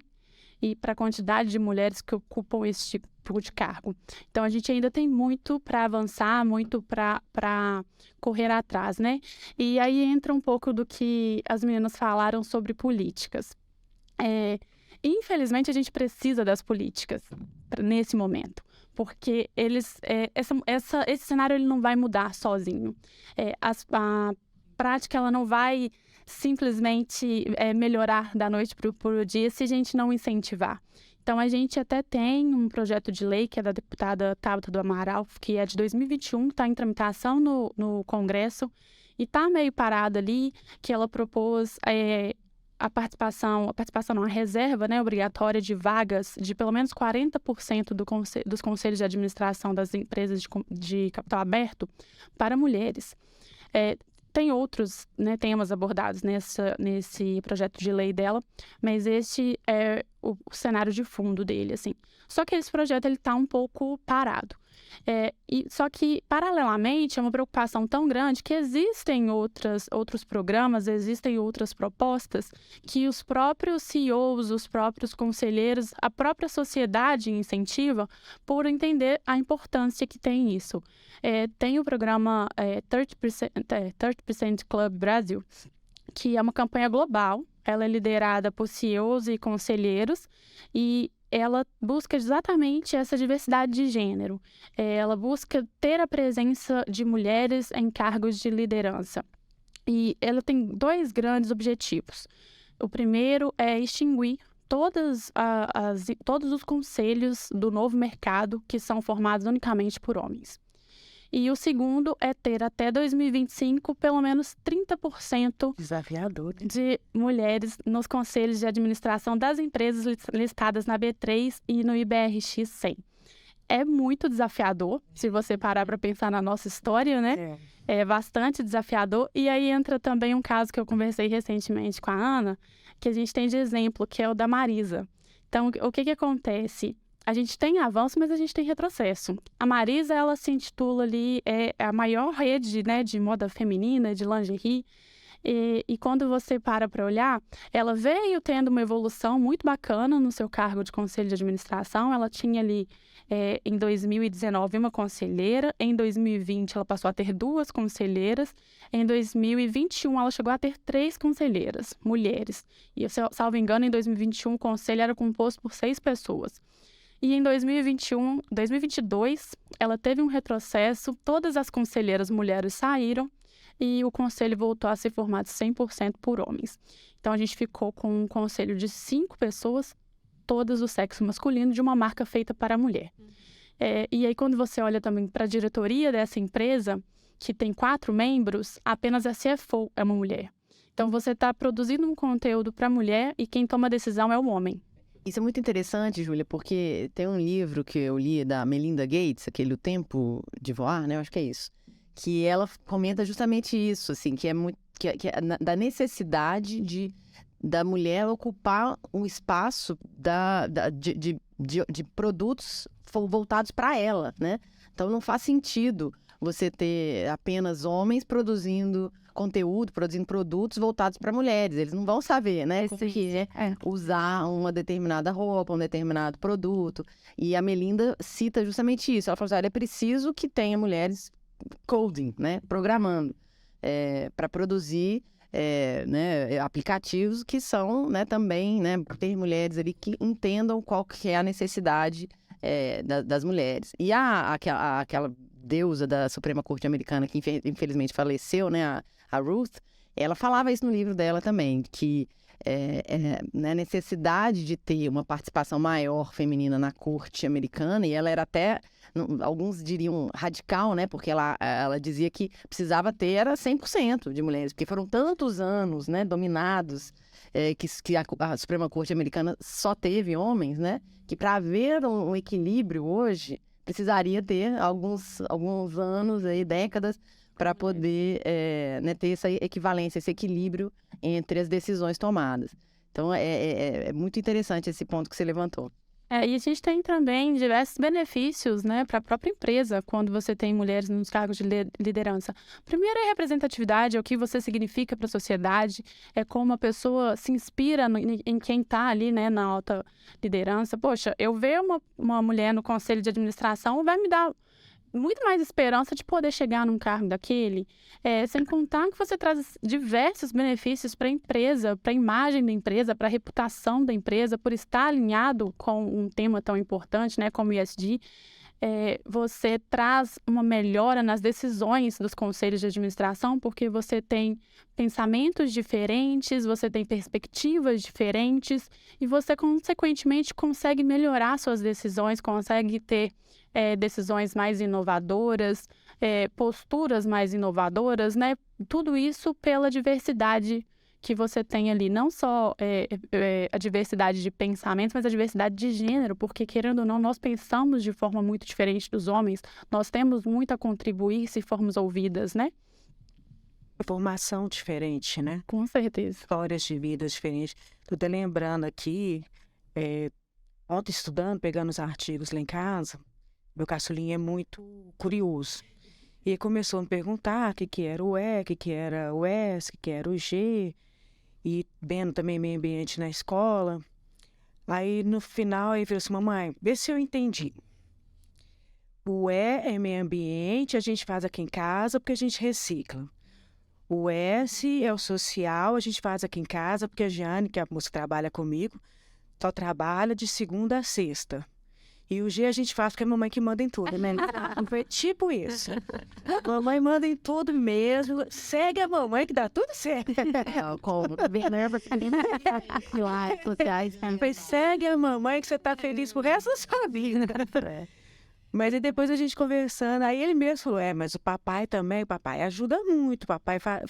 e para a quantidade de mulheres que ocupam esse tipo de cargo. Então, a gente ainda tem muito para avançar, muito para correr atrás, né? E aí entra um pouco do que as meninas falaram sobre políticas. Infelizmente, a gente precisa das políticas nesse momento, porque esse cenário ele não vai mudar sozinho. A prática ela não vai simplesmente melhorar da noite para o dia se a gente não incentivar. Então, a gente até tem um projeto de lei que é da deputada Tabata do Amaral, que é de 2021, está em tramitação no Congresso e está meio parado ali, que ela propôs a reserva, né, obrigatória de vagas de pelo menos 40% dos conselhos de administração das empresas de capital aberto para mulheres. Tem outros, né, temas abordados nesse projeto de lei dela, mas esse é o cenário de fundo dele, assim. Só que esse projeto ele está um pouco parado. Só que, paralelamente, é uma preocupação tão grande que existem outros programas, existem outras propostas que os próprios CEOs, os próprios conselheiros, a própria sociedade incentiva por entender a importância que tem isso. Tem o programa 30% Club Brasil, que é uma campanha global. Ela é liderada por CEOs e conselheiros e ela busca exatamente essa diversidade de gênero. Ela busca ter a presença de mulheres em cargos de liderança. E ela tem 2 grandes objetivos. O primeiro é extinguir todos os conselhos do novo mercado que são formados unicamente por homens. E o segundo é ter até 2025 pelo menos 30% Desafiador. de mulheres nos conselhos de administração das empresas listadas na B3 e no IBRX 100. É muito desafiador, se você parar para pensar na nossa história, né? É bastante desafiador. E aí entra também um caso que eu conversei recentemente com a Ana, que a gente tem de exemplo, que é o da Marisa. Então, o que acontece? A gente tem avanço, mas a gente tem retrocesso. A Marisa, ela se intitula ali, a maior rede, né, de moda feminina, de lingerie. E quando você para olhar, ela veio tendo uma evolução muito bacana no seu cargo de conselho de administração. Ela tinha ali, em 2019, uma conselheira. Em 2020, ela passou a ter 2 conselheiras. Em 2021, ela chegou a ter 3 conselheiras, mulheres. E, salvo engano, em 2021, o conselho era composto por 6 pessoas. E em 2022, ela teve um retrocesso, todas as conselheiras mulheres saíram e o conselho voltou a ser formado 100% por homens. Então, a gente ficou com um conselho de 5 pessoas, todas do sexo masculino, de uma marca feita para a mulher. E aí, quando você olha também para a diretoria dessa empresa, que tem 4 membros, apenas a CFO é uma mulher. Então, você está produzindo um conteúdo para a mulher e quem toma a decisão é o homem. Isso é muito interessante, Júlia, porque tem um livro que eu li da Melinda Gates, aquele O Tempo de Voar, né? Eu acho que é isso. Que ela comenta justamente isso, assim, que é muito da necessidade da mulher ocupar um espaço de produtos voltados para ela, né? Então não faz sentido você ter apenas homens produzindo conteúdo, produzindo produtos voltados para mulheres. Eles não vão saber, né, como que é usar uma determinada roupa, um determinado produto. E a Melinda cita justamente isso. Ela fala assim, olha, é preciso que tenha mulheres coding, né, programando, para produzir né, aplicativos que são, né, também, né, ter mulheres ali que entendam qual que é a necessidade das mulheres. E aquela deusa da Suprema Corte Americana, que infelizmente faleceu, né, a Ruth, ela falava isso no livro dela também, que né, a necessidade de ter uma participação maior feminina na corte americana, e ela era até, alguns diriam radical, né, porque ela dizia que precisava ter era 100% de mulheres, porque foram tantos anos, né, dominados, que a Suprema Corte Americana só teve homens, né, que para haver um equilíbrio hoje, precisaria ter alguns anos, aí, décadas, para poder né, ter essa equivalência, esse equilíbrio entre as decisões tomadas. Então, é muito interessante esse ponto que você levantou. E a gente tem também diversos benefícios, né, para a própria empresa quando você tem mulheres nos cargos de liderança. Primeiro é a representatividade, é o que você significa para a sociedade, é como a pessoa se inspira em quem está ali, né, na alta liderança. Poxa, eu ver uma mulher no conselho de administração vai me dar muito mais esperança de poder chegar num cargo daquele, sem contar que você traz diversos benefícios para a empresa, para a imagem da empresa, para a reputação da empresa, por estar alinhado com um tema tão importante, né, como o ESG. Você traz uma melhora nas decisões dos conselhos de administração, porque você tem pensamentos diferentes, você tem perspectivas diferentes e você, consequentemente, consegue melhorar suas decisões, consegue ter decisões mais inovadoras, posturas mais inovadoras, né? Tudo isso pela diversidade que você tem ali, não só a diversidade de pensamento, mas a diversidade de gênero, porque, querendo ou não, nós pensamos de forma muito diferente dos homens, nós temos muito a contribuir se formos ouvidas, né? Formação diferente, né? Com certeza. Histórias de vida diferentes. Tô até lembrando aqui, ontem estudando, pegando os artigos lá em casa, meu caçulinha é muito curioso. E ele começou a me perguntar o que era o E, o que era o S, o que era o G, e vendo também meio ambiente na escola. Aí, no final, ele falou assim, mamãe, vê se eu entendi. O E é meio ambiente, a gente faz aqui em casa porque a gente recicla. O S é o social, a gente faz aqui em casa porque a Jane, que é a moça que trabalha comigo, só trabalha de segunda a sexta. E o G a gente faz porque é a mamãe que manda em tudo, né? Foi tipo isso. Mamãe manda em tudo mesmo. Segue a mamãe que dá tudo certo. Foi, segue a mamãe que você tá feliz pro resto da sua vida. Mas aí depois a gente conversando, aí ele mesmo falou, mas o papai também, o papai ajuda muito, o papai faz...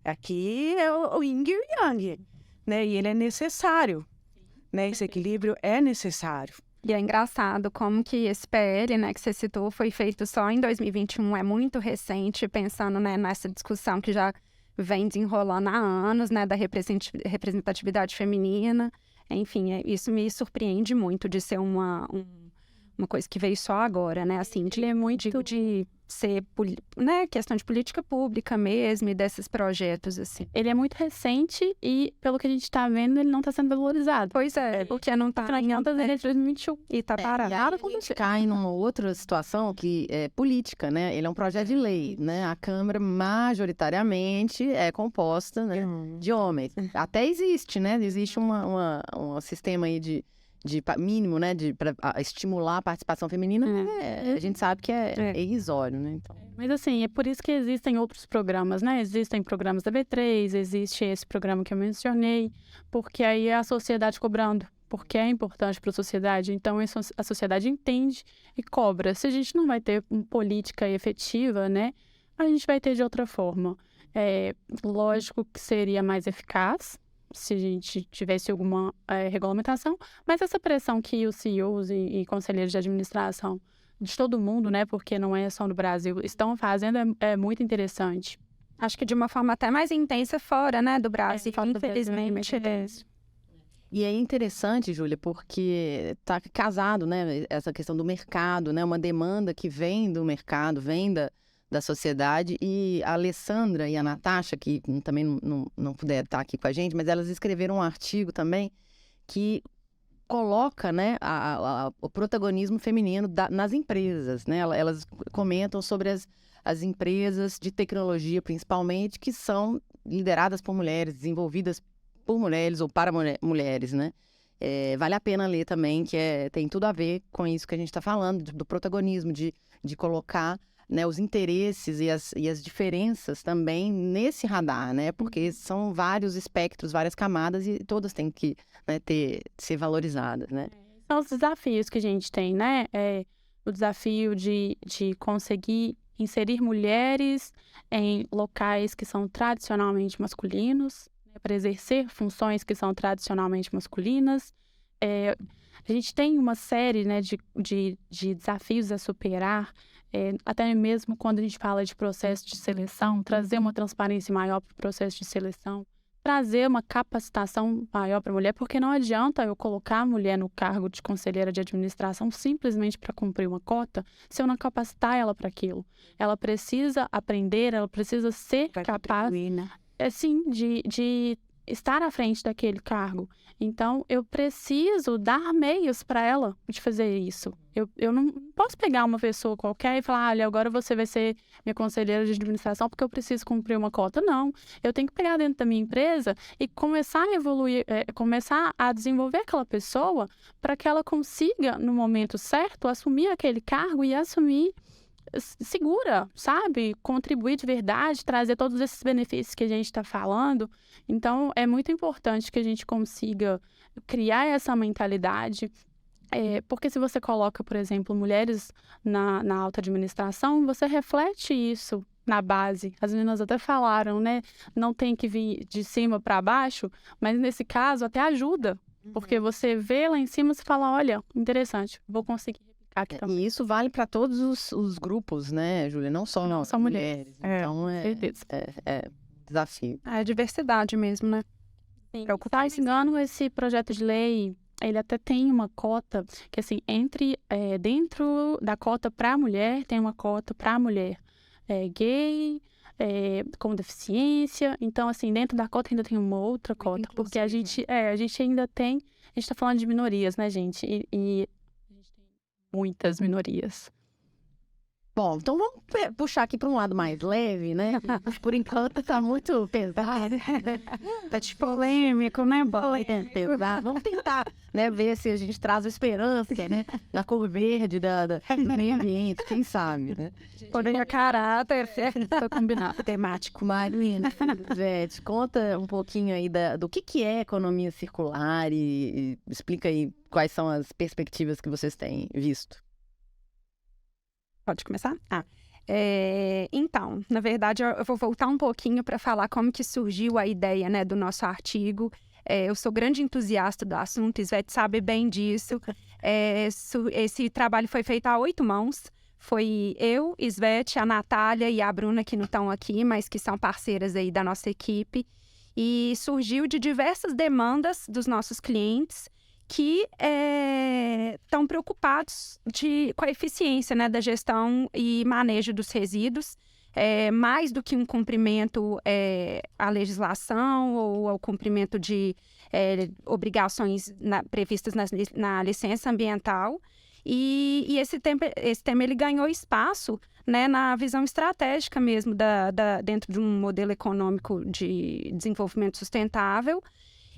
aqui é o yin e o yang, né? E ele é necessário, né? Esse equilíbrio é necessário. E é engraçado como que esse PL, né, que você citou, foi feito só em 2021, é muito recente, pensando, né, nessa discussão que já vem desenrolando há anos, né, da representatividade feminina. Enfim, isso me surpreende muito de ser uma coisa que veio só agora, né, assim, ele é muito de ser, né, questão de política pública mesmo e desses projetos, assim. Ele é muito recente e, pelo que a gente tá vendo, ele não tá sendo valorizado. Pois porque não tá... Afinal de contas, ele é de 2021 e tá parado. E aí a gente cai numa outra situação que é política, né? Ele é um projeto de lei, né? A Câmara, majoritariamente, é composta, né, de homens. Até existe, né? Existe um sistema aí de mínimo, né, para estimular a participação feminina, a gente sabe que é irrisório, né? Então... Mas assim, é por isso que existem outros programas, né? Existem programas da B3, existe esse programa que eu mencionei, porque aí é a sociedade cobrando, porque é importante para a sociedade, então a sociedade entende e cobra. Se a gente não vai ter uma política efetiva, né, a gente vai ter de outra forma. Lógico que seria mais eficaz, se a gente tivesse alguma regulamentação, mas essa pressão que os CEOs e conselheiros de administração de todo mundo, né, porque não é só no Brasil, estão fazendo é muito interessante. Acho que de uma forma até mais intensa fora, né, do Brasil, infelizmente. E é interessante, Júlia, porque está casado, né, essa questão do mercado, né, uma demanda que vem do mercado, vem da sociedade. E a Alessandra e a Natasha, que também não puderam estar aqui com a gente, mas elas escreveram um artigo também que coloca, né, o protagonismo feminino nas empresas, né? Elas comentam sobre as empresas de tecnologia, principalmente, que são lideradas por mulheres, desenvolvidas por mulheres ou para mulheres, né? Vale a pena ler também, que tem tudo a ver com isso que a gente está falando, do protagonismo, de colocar, né, os interesses e as diferenças também nesse radar, né? Porque são vários espectros, várias camadas e todas têm que, né, ser valorizadas, né? São os desafios que a gente tem, né? O desafio de conseguir inserir mulheres em locais que são tradicionalmente masculinos, né, para exercer funções que são tradicionalmente masculinas. A gente tem uma série, né, de desafios a superar, até mesmo quando a gente fala de processo de seleção, trazer uma transparência maior para o processo de seleção, trazer uma capacitação maior para a mulher, porque não adianta eu colocar a mulher no cargo de conselheira de administração simplesmente para cumprir uma cota, se eu não capacitar ela para aquilo. Ela precisa aprender, ela precisa ser capaz, sim, de estar à frente daquele cargo. Então, eu preciso dar meios para ela de fazer isso. Eu não posso pegar uma pessoa qualquer e falar, olha, agora você vai ser minha conselheira de administração porque eu preciso cumprir uma cota. Não. Eu tenho que pegar dentro da minha empresa e começar a evoluir, começar a desenvolver aquela pessoa para que ela consiga, no momento certo, assumir aquele cargo e assumir segura, sabe? Contribuir de verdade, trazer todos esses benefícios que a gente está falando. Então, é muito importante que a gente consiga criar essa mentalidade, porque se você coloca, por exemplo, mulheres na alta administração, você reflete isso na base. As meninas até falaram, né? Não tem que vir de cima para baixo, mas nesse caso até ajuda, porque você vê lá em cima e fala, olha, interessante, vou conseguir. E isso vale para todos os grupos, né, Júlia? Não só mulheres. Então, é desafio. É diversidade mesmo, né? Sim. Tá engano, esse projeto de lei, ele até tem uma cota, que assim, dentro da cota para mulher, tem uma cota para mulher gay, com deficiência. Então, assim, dentro da cota ainda tem uma outra cota, porque a gente ainda tem, a gente tá falando de minorias, né, gente? E muitas minorias. Bom, então vamos puxar aqui para um lado mais leve, né? Por enquanto tá muito pesado. Tá de polêmico, né? Pesado. Vamos tentar, né, ver se a gente traz a esperança, né? Da cor verde, do meio ambiente, quem sabe, né? Poderia caráter, pra combinar. Temático. Marina, gente, conta um pouquinho aí do que é economia circular e explica aí quais são as perspectivas que vocês têm visto. Pode começar? Então, na verdade, eu vou voltar um pouquinho para falar como que surgiu a ideia, né, do nosso artigo. Eu sou grande entusiasta do assunto, Ivete sabe bem disso. Esse trabalho foi feito a 8 mãos. Foi eu, Ivete, a Natália e a Bruna, que não estão aqui, mas que são parceiras aí da nossa equipe. E surgiu de diversas demandas dos nossos clientes que estão preocupados com a eficiência, né, da gestão e manejo dos resíduos, mais do que um cumprimento à legislação ou ao cumprimento de obrigações previstas na licença ambiental. E esse tema ele ganhou espaço, né, na visão estratégica mesmo dentro de um modelo econômico de desenvolvimento sustentável.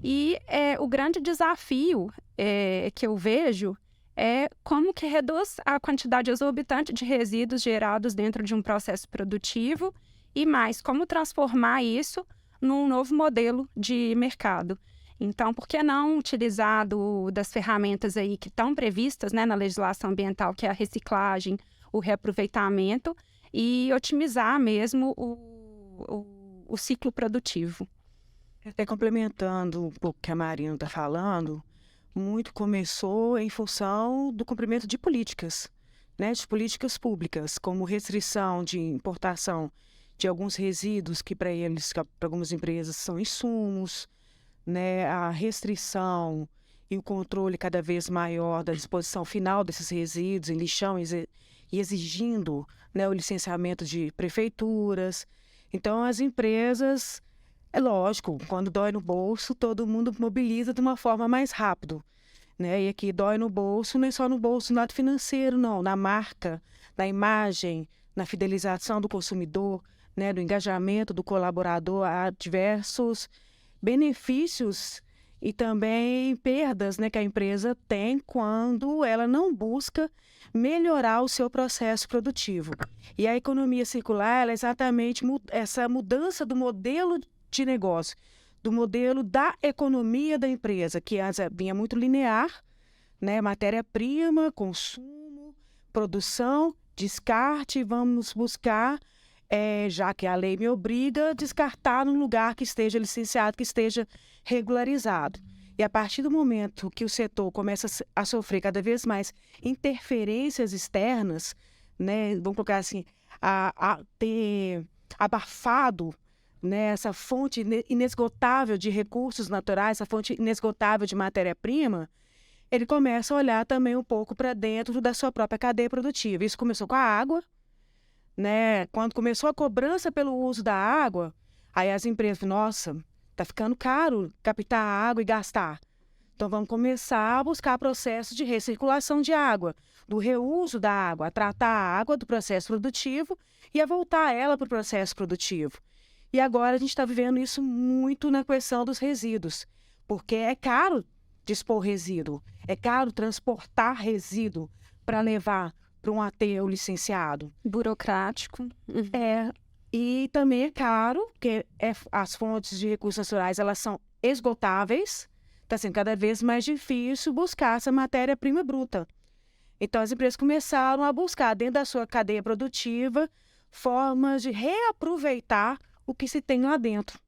E o grande desafio que eu vejo é como que reduz a quantidade exorbitante de resíduos gerados dentro de um processo produtivo e mais, como transformar isso num novo modelo de mercado. Então, por que não utilizar das ferramentas aí que estão previstas, né, na legislação ambiental, que é a reciclagem, o reaproveitamento e otimizar mesmo o ciclo produtivo? Até complementando um pouco o que a Marina está falando, muito começou em função do cumprimento de políticas, né, de políticas públicas, como restrição de importação de alguns resíduos que para algumas empresas são insumos, né, a restrição e o controle cada vez maior da disposição final desses resíduos em lixão e exigindo né, o licenciamento de prefeituras. Então, as empresas, é lógico, quando dói no bolso, todo mundo mobiliza de uma forma mais rápida, né? E aqui dói no bolso, não é só no bolso do lado financeiro, não, na marca, na imagem, na fidelização do consumidor, né, do engajamento do colaborador. Há diversos benefícios e também perdas, né, que a empresa tem quando ela não busca melhorar o seu processo produtivo. E a economia circular ela é exatamente essa mudança do modelo de negócio, do modelo da economia da empresa, que antes vinha muito linear, né, matéria-prima, consumo, produção, descarte, vamos buscar, já que a lei me obriga, descartar num lugar que esteja licenciado, que esteja regularizado. E a partir do momento que o setor começa a sofrer cada vez mais interferências externas, né, vamos colocar assim, a ter abafado, né, essa fonte inesgotável de recursos naturais, essa fonte inesgotável de matéria-prima, ele começa a olhar também um pouco para dentro da sua própria cadeia produtiva. Isso começou com a água, né? Quando começou a cobrança pelo uso da água, aí as empresas, nossa, está ficando caro captar a água e gastar. Então vamos começar a buscar processos de recirculação de água, do reuso da água, a tratar a água do processo produtivo e a voltar ela para o processo produtivo. E agora a gente está vivendo isso muito na questão dos resíduos, porque é caro dispor resíduo, é caro transportar resíduo para levar para um aterro licenciado. Burocrático. E também é caro, porque as fontes de recursos naturais elas são esgotáveis, está sendo cada vez mais difícil buscar essa matéria-prima bruta. Então as empresas começaram a buscar dentro da sua cadeia produtiva formas de reaproveitar o que se tem lá dentro,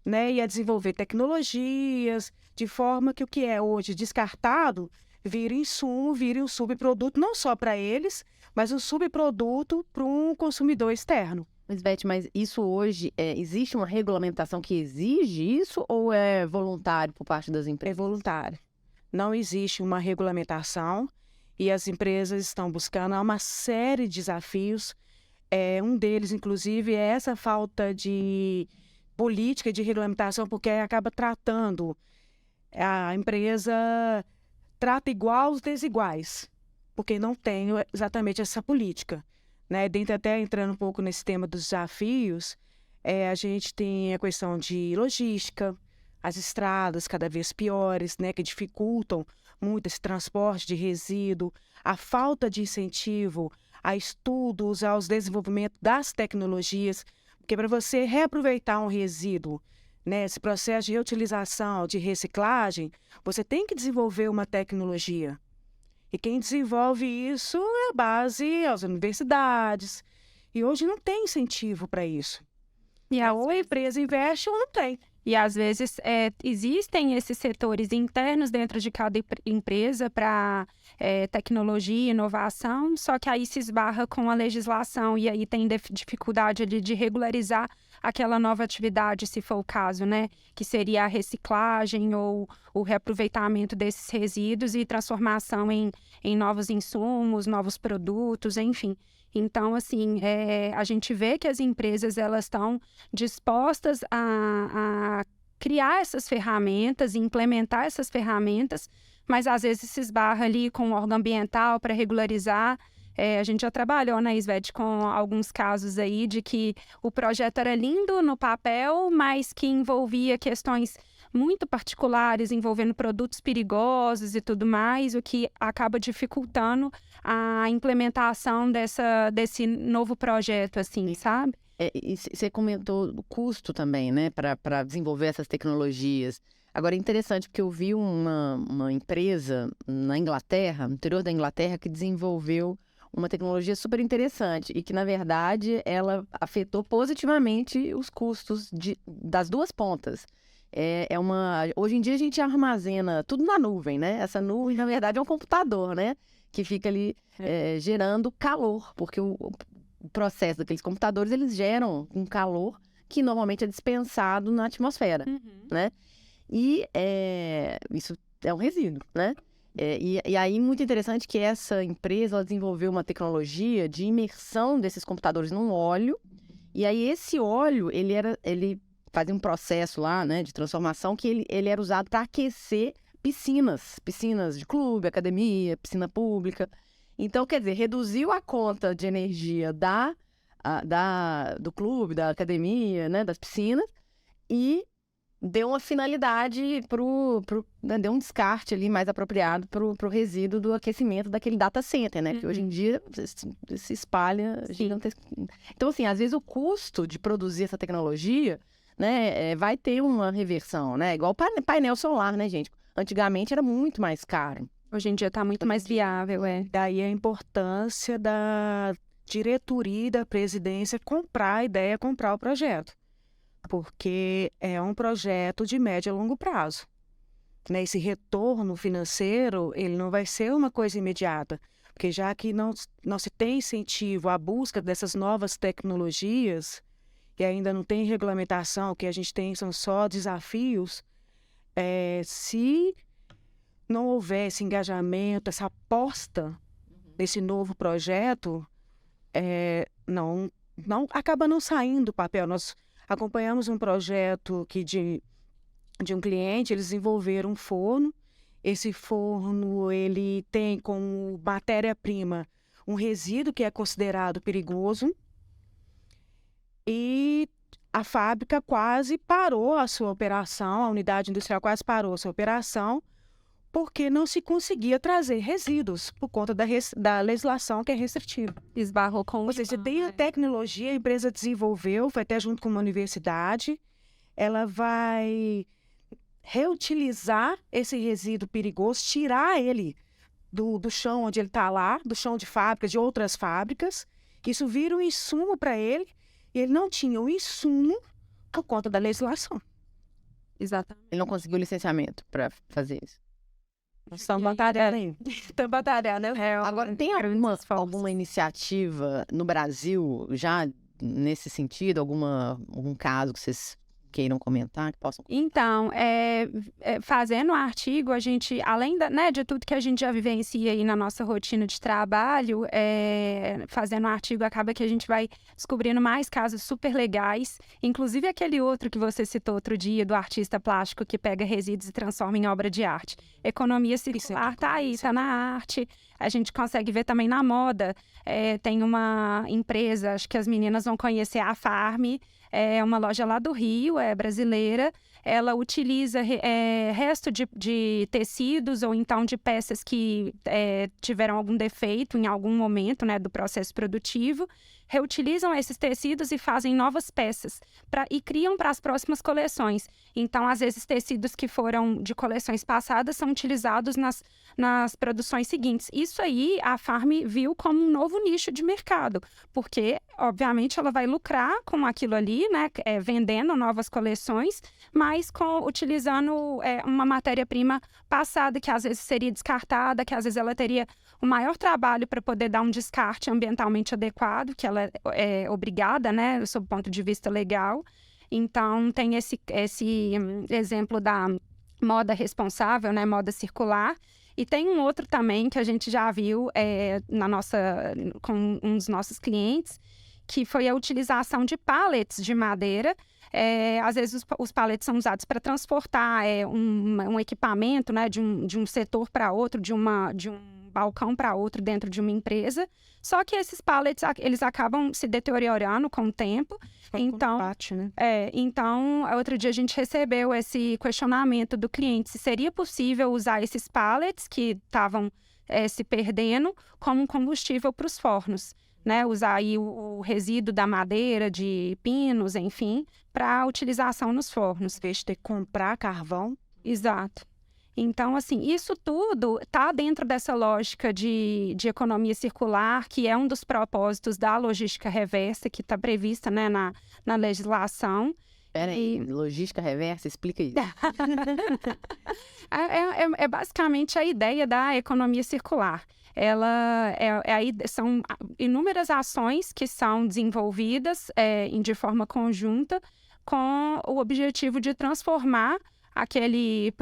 né? E a desenvolver tecnologias de forma que o que é hoje descartado vira insumo, vira um subproduto, não só para eles, mas um subproduto para um consumidor externo. Mas, Beth, mas isso hoje, existe uma regulamentação que exige isso ou é voluntário por parte das É empresas? voluntário. Não existe uma regulamentação e as empresas estão buscando uma série de desafios. Um deles, inclusive, é essa falta de política de regulamentação, porque acaba tratando, a empresa trata igual os desiguais, porque não tem exatamente essa política, né? Dentro até entrando um pouco nesse tema dos desafios, a gente tem a questão de logística, as estradas cada vez piores, né, que dificultam muito esse transporte de resíduo, a falta de incentivo a estudos, aos desenvolvimentos das tecnologias, porque para você reaproveitar um resíduo, né, esse processo de reutilização, de reciclagem, você tem que desenvolver uma tecnologia. E quem desenvolve isso é a base às universidades. E hoje não tem incentivo para isso. Ou a empresa investe ou não tem. E, às vezes, existem esses setores internos dentro de cada empresa para tecnologia e inovação, só que aí se esbarra com a legislação e aí tem dificuldade de regularizar aquela nova atividade, se for o caso, né? Que seria a reciclagem ou o reaproveitamento desses resíduos e transformação em novos insumos, novos produtos, enfim. Então, assim, a gente vê que as empresas elas estão dispostas a criar essas ferramentas e implementar essas ferramentas, mas às vezes se esbarra ali com o órgão ambiental para regularizar. A gente já trabalhou na SVET com alguns casos aí de que o projeto era lindo no papel, mas que envolvia questões muito particulares, envolvendo produtos perigosos e tudo mais, o que acaba dificultando a implementação desse novo projeto, assim, sabe? E você comentou o custo também, né, para desenvolver essas tecnologias. Agora, é interessante porque eu vi uma empresa na Inglaterra, no interior da Inglaterra, que desenvolveu uma tecnologia super interessante e que, na verdade, ela afetou positivamente os custos das duas pontas. Hoje em dia a gente armazena tudo na nuvem, né? Essa nuvem, na verdade, é um computador, né? Que fica ali gerando calor, porque o processo daqueles computadores, eles geram um calor que normalmente é dispensado na atmosfera, né? E isso é um resíduo, né? E aí, muito interessante que essa empresa ela desenvolveu uma tecnologia de imersão desses computadores num óleo. E aí, esse óleo, ele fazia um processo lá, né, de transformação que ele era usado para aquecer piscinas de clube, academia, piscina pública. Então, quer dizer, reduziu a conta de energia do clube, da academia, né, das piscinas, e deu uma finalidade né, deu um descarte ali mais apropriado pro resíduo do aquecimento daquele data center, né? Que hoje em dia se espalha gigantesco. Então, assim, às vezes o custo de produzir essa tecnologia, né, vai ter uma reversão, né? Igual painel solar, né, gente? Antigamente era muito mais caro. Hoje em dia está muito mais viável, Daí a importância da diretoria e da presidência comprar a ideia, comprar o projeto. Porque é um projeto de médio a longo prazo. Né? Esse retorno financeiro, ele não vai ser uma coisa imediata, porque já que não se tem incentivo à busca dessas novas tecnologias, e ainda não tem regulamentação, o que a gente tem são só desafios, se não houver esse engajamento, essa aposta nesse novo projeto, não acaba não saindo do papel. Nós acompanhamos um projeto de um cliente, eles desenvolveram um forno. Esse forno, ele tem como matéria-prima um resíduo que é considerado perigoso. E a fábrica quase parou a sua operação, a unidade industrial quase parou a sua operação, porque não se conseguia trazer resíduos por conta da legislação que é restritiva. Esbarrou com Ou seja, tem a tecnologia, a empresa desenvolveu, foi até junto com uma universidade, ela vai reutilizar esse resíduo perigoso, tirar ele do chão onde ele está lá, do chão de fábrica, de outras fábricas. Isso vira um insumo para ele, e ele não tinha o insumo por conta da legislação. Exatamente. Ele não conseguiu licenciamento para fazer isso. Estão batalhando. Estão batalhando. Agora, tem alguma iniciativa no Brasil já nesse sentido? Algum caso que vocês queiram comentar, que possam... Então, fazendo o artigo, a gente, além de tudo que a gente já vivencia aí na nossa rotina de trabalho, fazendo o artigo acaba que a gente vai descobrindo mais casos super legais, inclusive aquele outro que você citou outro dia, do artista plástico que pega resíduos e transforma em obra de arte. Economia circular tá aí, tá na arte. A gente consegue ver também na moda. Tem uma empresa, acho que as meninas vão conhecer, a Farm, é uma loja lá do Rio, é brasileira. Ela utiliza resto de tecidos ou então de peças que tiveram algum defeito em algum momento, né, do processo produtivo, reutilizam esses tecidos e fazem novas peças e criam para as próximas coleções. Então, às vezes, tecidos que foram de coleções passadas são utilizados nas produções seguintes. Isso aí, a Farm viu como um novo nicho de mercado, porque, obviamente, ela vai lucrar com aquilo ali, né, vendendo novas coleções, mas utilizando uma matéria-prima passada, que às vezes seria descartada, que às vezes ela teria o maior trabalho para poder dar um descarte ambientalmente adequado, que ela é obrigada, né, sob o ponto de vista legal. Então, tem esse exemplo da moda responsável, né, moda circular. E tem um outro também que a gente já viu com um dos nossos clientes, que foi a utilização de pallets de madeira. Às vezes os pallets são usados para transportar um equipamento, né, de um setor para outro, de um balcão para outro dentro de uma empresa. Só que esses pallets, eles acabam se deteriorando com o tempo. Então, né? Então, outro dia a gente recebeu esse questionamento do cliente se seria possível usar esses pallets que estavam se perdendo como combustível para os fornos. Né, usar aí o resíduo da madeira, de pinos, enfim, para utilização nos fornos. Em vez de ter que comprar carvão. Exato. Então, assim, isso tudo está dentro dessa lógica de economia circular, que é um dos propósitos da logística reversa, que está prevista, né, na legislação. Peraí, logística reversa, explica isso. É basicamente a ideia da economia circular. São inúmeras ações que são desenvolvidas de forma conjunta com o objetivo de transformar aquele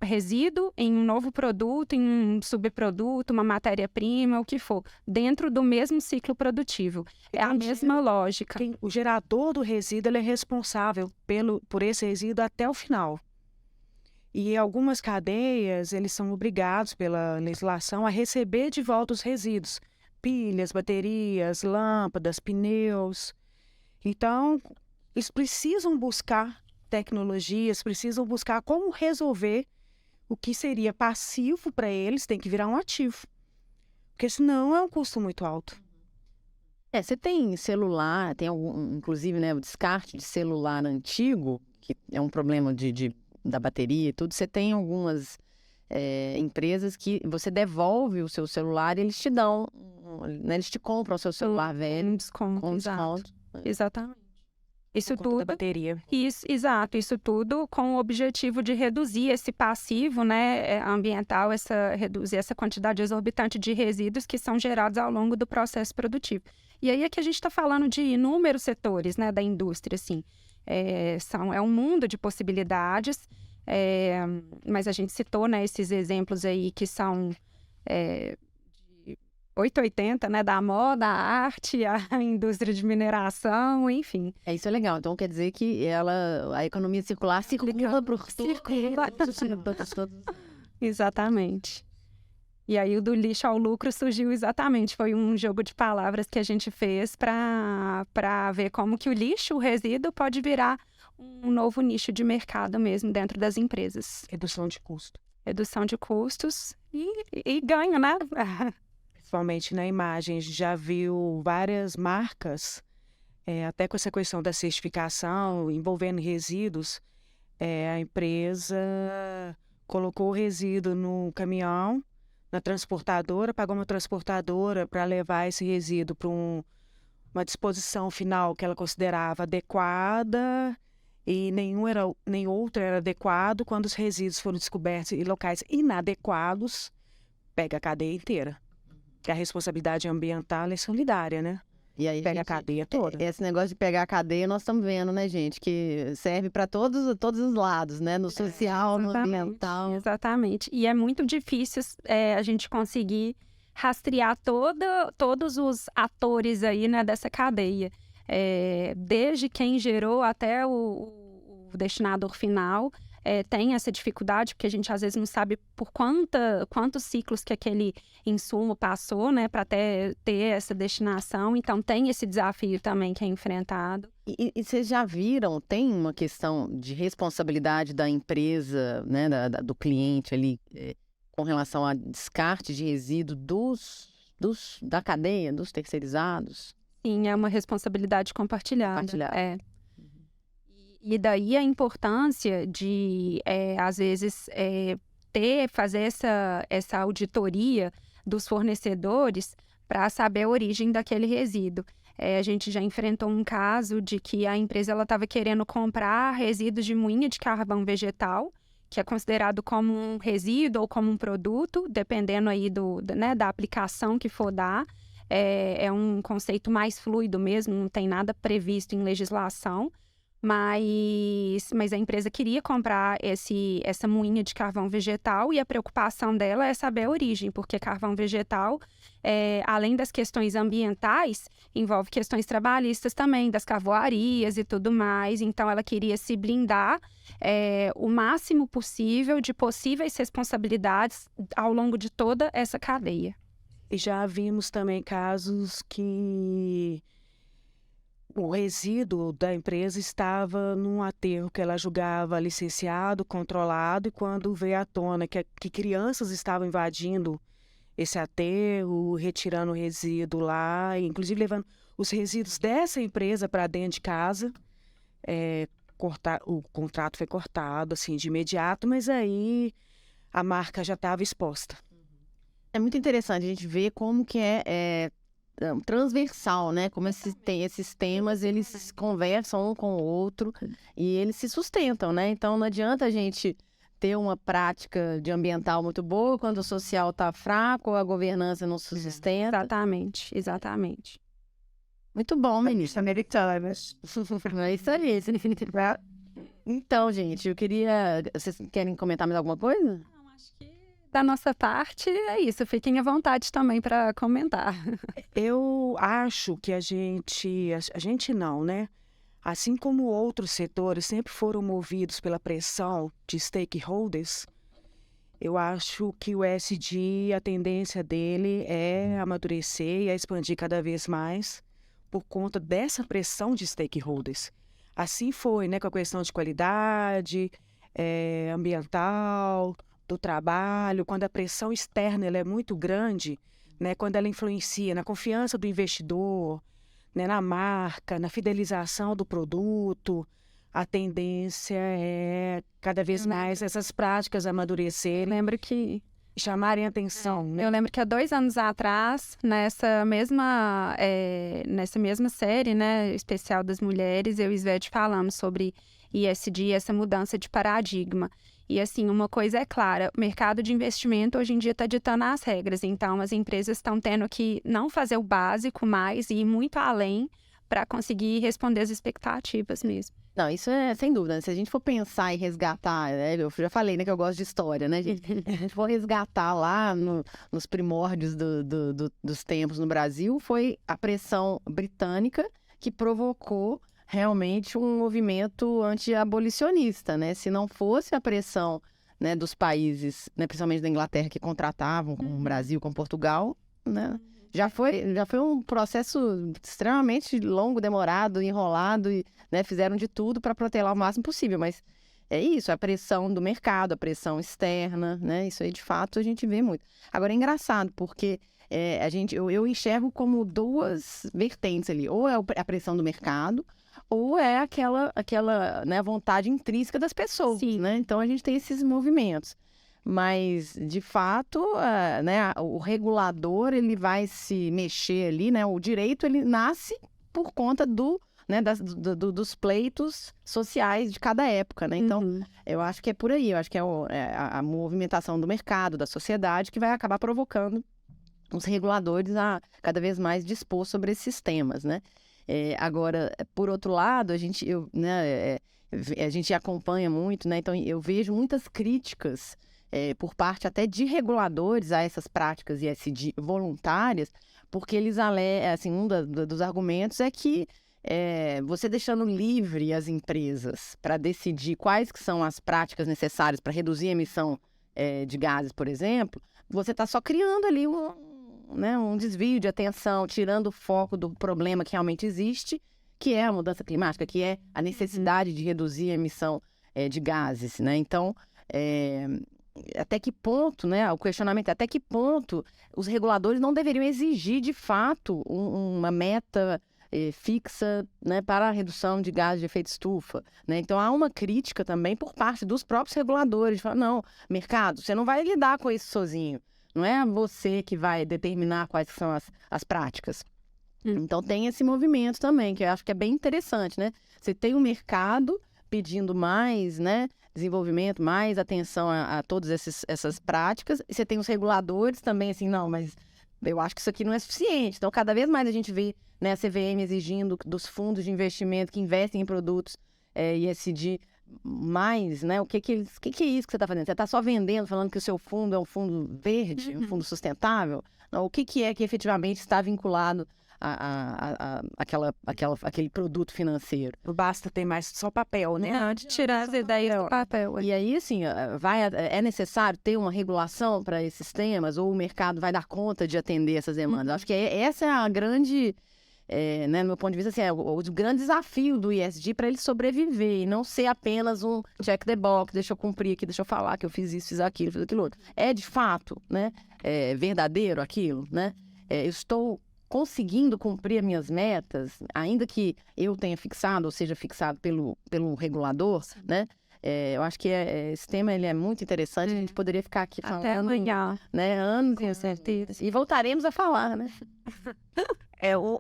resíduo em um novo produto, em um subproduto, uma matéria-prima, o que for, dentro do mesmo ciclo produtivo. É a mesma lógica. O gerador do resíduo ele é responsável por esse resíduo até o final. E algumas cadeias, eles são obrigados pela legislação a receber de volta os resíduos. Pilhas, baterias, lâmpadas, pneus. Então, eles precisam buscar tecnologias, precisam buscar como resolver o que seria passivo para eles, tem que virar um ativo. Porque senão é um custo muito alto. Você tem celular, tem algum, inclusive, né, o descarte de celular antigo, que é um problema da bateria e tudo. Você tem algumas empresas que você devolve o seu celular e eles te dão, né, eles te compram o seu celular velho Um desconto, com exato. desconto. Exatamente. Isso Por conta da tudo, bateria. exato, isso tudo com o objetivo de reduzir esse passivo, né, ambiental, reduzir essa quantidade exorbitante de resíduos que são gerados ao longo do processo produtivo. E aí é que a gente está falando de inúmeros setores, né, da indústria, assim. É um mundo de possibilidades, mas a gente citou, né, esses exemplos aí que são de 880, né, da moda, a arte, a indústria de mineração, enfim. Isso é legal. Então quer dizer que a economia circular circula por Exatamente. E aí o do lixo ao lucro surgiu exatamente, foi um jogo de palavras que a gente fez para ver como que o lixo, o resíduo, pode virar um novo nicho de mercado mesmo dentro das empresas. Redução de custo. Redução de custos e ganho, né? Principalmente na imagem, a gente já viu várias marcas, até com essa questão da certificação, envolvendo resíduos, a empresa colocou o resíduo no caminhão, na transportadora, pagou uma transportadora para levar esse resíduo para uma disposição final que ela considerava adequada e nem outro era adequado. Quando os resíduos foram descobertos em locais inadequados, pega a cadeia inteira. Que a responsabilidade ambiental é solidária, né? E aí, pega a cadeia toda. Esse negócio de pegar a cadeia, nós estamos vendo, né, gente? Que serve para todos os lados, né? No social, no ambiental. Exatamente. E é muito difícil a gente conseguir rastrear todos os atores aí, né, dessa cadeia. Desde quem gerou até o destinador final. Tem essa dificuldade, porque a gente às vezes não sabe por quantos ciclos que aquele insumo passou, né, para ter essa destinação. Então, tem esse desafio também que é enfrentado. E vocês já viram, tem uma questão de responsabilidade da empresa, né, do cliente ali, com relação a descarte de resíduo da cadeia, dos terceirizados? Sim, é uma responsabilidade compartilhada. E daí a importância de, às vezes, fazer essa auditoria dos fornecedores para saber a origem daquele resíduo. A gente já enfrentou um caso de que a empresa estava querendo comprar resíduos de moinha de carvão vegetal, que é considerado como um resíduo ou como um produto, dependendo aí da aplicação que for dar. É um conceito mais fluido mesmo, não tem nada previsto em legislação. Mas a empresa queria comprar essa moinha de carvão vegetal e a preocupação dela é saber a origem, porque carvão vegetal, além das questões ambientais, envolve questões trabalhistas também, das carvoarias e tudo mais. Então, ela queria se blindar o máximo possível de possíveis responsabilidades ao longo de toda essa cadeia. E já vimos também casos que o resíduo da empresa estava num aterro que ela julgava licenciado, controlado, e quando veio à tona que crianças estavam invadindo esse aterro, retirando o resíduo lá, inclusive levando os resíduos dessa empresa para dentro de casa, o contrato foi cortado assim, de imediato, mas aí a marca já estava exposta. É muito interessante a gente ver como que transversal, né? Como esses temas, eles conversam um com o outro e eles se sustentam, né? Então, não adianta a gente ter uma prática de ambiental muito boa quando o social está fraco ou a governança não se sustenta. Exatamente. Muito bom, ministra. Americanas. É isso aí. Então, gente, eu queria... Vocês querem comentar mais alguma coisa? Da nossa parte, é isso. Fiquem à vontade também para comentar. Eu acho que a gente não, né? Assim como outros setores sempre foram movidos pela pressão de stakeholders, eu acho que o ESG, a tendência dele é amadurecer e a expandir cada vez mais por conta dessa pressão de stakeholders. Assim foi, né, com a questão de qualidade ambiental, do trabalho, quando a pressão externa ela é muito grande, né, quando ela influencia na confiança do investidor, né, na marca, na fidelização do produto, a tendência é cada vez mais essas práticas amadurecerem, Lembro que chamarem atenção, né? Eu lembro que há 2 anos atrás, nessa mesma série, né, especial das mulheres, eu e Svete falamos sobre ESG, essa mudança de paradigma. E assim, uma coisa é clara, o mercado de investimento hoje em dia está ditando as regras, então as empresas estão tendo que não fazer o básico mais e ir muito além para conseguir responder às expectativas mesmo. Não, isso é sem dúvida. Se a gente for pensar e resgatar, né, eu já falei, né, que eu gosto de história, né, gente? Se a gente for resgatar lá nos primórdios dos tempos no Brasil, foi a pressão britânica que provocou realmente um movimento anti-abolicionista, né? Se não fosse a pressão, né, dos países, né, principalmente da Inglaterra, que contratavam com o Brasil, com Portugal, né? Já foi um processo extremamente longo, demorado, enrolado, e, né, fizeram de tudo para protelar o máximo possível, mas é isso, a pressão do mercado, a pressão externa, né? Isso aí, de fato, a gente vê muito. Agora, é engraçado, porque eu enxergo como 2 vertentes ali, ou é a pressão do mercado, ou é aquela né, vontade intrínseca das pessoas, Sim. né? Então, a gente tem esses movimentos. Mas, de fato, né, o regulador ele vai se mexer ali, né? O direito ele nasce por conta né, dos pleitos sociais de cada época, né? Então, eu acho que é por aí. Eu acho que é a movimentação do mercado, da sociedade, que vai acabar provocando os reguladores a cada vez mais dispor sobre esses temas, né? Agora, por outro lado, a gente acompanha muito, né? Então, eu vejo muitas críticas por parte até de reguladores a essas práticas ESG voluntárias, porque eles assim, dos argumentos é que você deixando livre as empresas para decidir quais que são as práticas necessárias para reduzir a emissão de gases, por exemplo, você está só criando ali um desvio de atenção, tirando o foco do problema que realmente existe, que é a mudança climática, que é a necessidade de reduzir a emissão de gases, né? Então, até que ponto, né, o questionamento é até que ponto os reguladores não deveriam exigir, de fato, uma meta fixa, né, para a redução de gases de efeito estufa, né? Então, há uma crítica também por parte dos próprios reguladores, de falar, não, mercado, você não vai lidar com isso sozinho, não é você que vai determinar quais são as práticas. Então, tem esse movimento também, que eu acho que é bem interessante, né? Você tem o mercado pedindo mais, né, desenvolvimento, mais atenção a todas essas práticas, e você tem os reguladores também, assim, não, mas eu acho que isso aqui não é suficiente. Então, cada vez mais a gente vê, né, a CVM exigindo dos fundos de investimento que investem em produtos ESG mais, né, o que é isso que você está fazendo? Você está só vendendo, falando que o seu fundo é um fundo verde, um fundo sustentável? Não, o que é que efetivamente está vinculado aquele produto financeiro? Não basta ter mais só papel, né? Não, de tirar as ideias do papel. E aí, assim, é necessário ter uma regulação para esses temas, ou o mercado vai dar conta de atender essas demandas? Acho que essa é a grande, né, no meu ponto de vista, assim, o grande desafio do ESG para ele sobreviver e não ser apenas um check the box, deixa eu cumprir aqui, deixa eu falar que eu fiz isso, fiz aquilo outro. É de fato, né, verdadeiro aquilo, né? Eu estou conseguindo cumprir as minhas metas, ainda que eu tenha fixado, ou seja, fixado pelo regulador, né? Eu acho que esse tema ele é muito interessante, a gente poderia ficar aqui falando Até amanhã, né, anos, com certeza. e voltaremos a falar, né?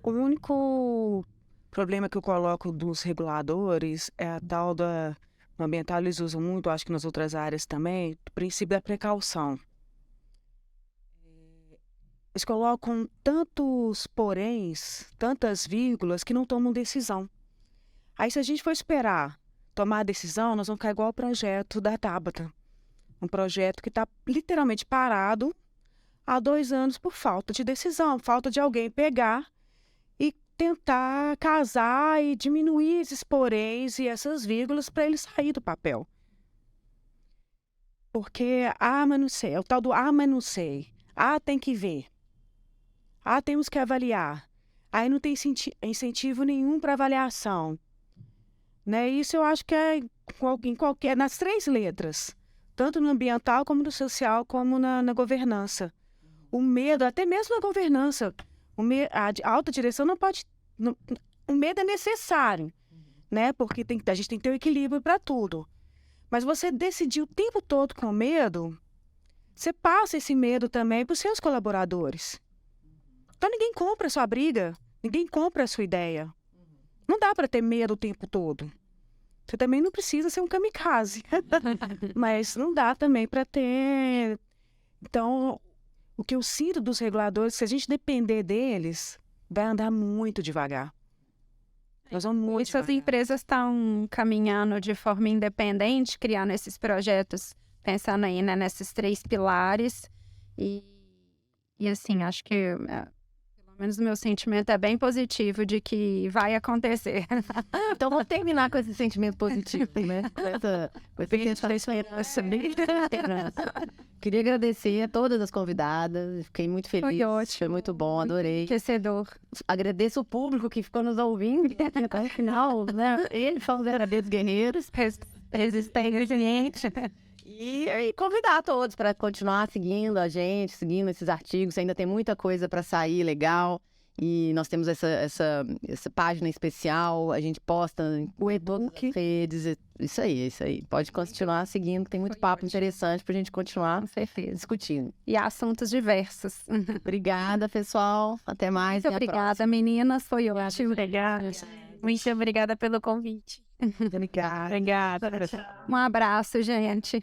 O único problema que eu coloco dos reguladores é a tal da... No ambiental eles usam muito, acho que nas outras áreas também, o princípio da precaução. Eles colocam tantos poréns, tantas vírgulas, que não tomam decisão. Aí, se a gente for esperar tomar a decisão, nós vamos ficar igual ao projeto da Tabata. Um projeto que está literalmente parado há 2 anos por falta de decisão, falta de alguém pegar e tentar casar e diminuir esses poréns e essas vírgulas para ele sair do papel. Porque, mas não sei, é o tal do mas não sei, tem que ver, temos que avaliar, aí não tem incentivo nenhum para avaliação. Né? Isso eu acho que é em qualquer, nas 3 letras, tanto no ambiental, como no social, como na governança. O medo, até mesmo na governança, a alta direção não pode... o medo é necessário, né? Porque a gente tem que ter um equilíbrio para tudo. Mas você decidir o tempo todo com medo, você passa esse medo também para os seus colaboradores. Então ninguém compra a sua briga, ninguém compra a sua ideia. Não dá para ter medo o tempo todo. Você também não precisa ser um kamikaze. Mas não dá também para ter... Então, o que eu sinto dos reguladores, se a gente depender deles, vai andar muito devagar. Nós vamos muito Essas devagar. empresas estão caminhando de forma independente, criando esses projetos, pensando aí, né, nesses 3 pilares. E assim, acho que... pelo menos o meu sentimento é bem positivo de que vai acontecer. Então vamos terminar com esse sentimento positivo, né? Com essa esperança. Queria agradecer a todas as convidadas, fiquei muito feliz. Foi ótimo. Foi muito bom, adorei. Enriquecedor. Agradeço o público que ficou nos ouvindo até o final, né? Eles são verdadeiros guerreiros, resistentes. E convidar todos para continuar seguindo a gente, seguindo esses artigos. Ainda tem muita coisa para sair legal. E nós temos essa página especial. A gente posta o e-book nas redes. Isso aí. Pode continuar seguindo. Tem muito papo interessante para a gente continuar discutindo. E assuntos diversos. Obrigada, pessoal. Até mais. Muito obrigada, meninas. Foi ótimo. Obrigada. Muito obrigada pelo convite. Obrigada. Obrigada. Um abraço, gente.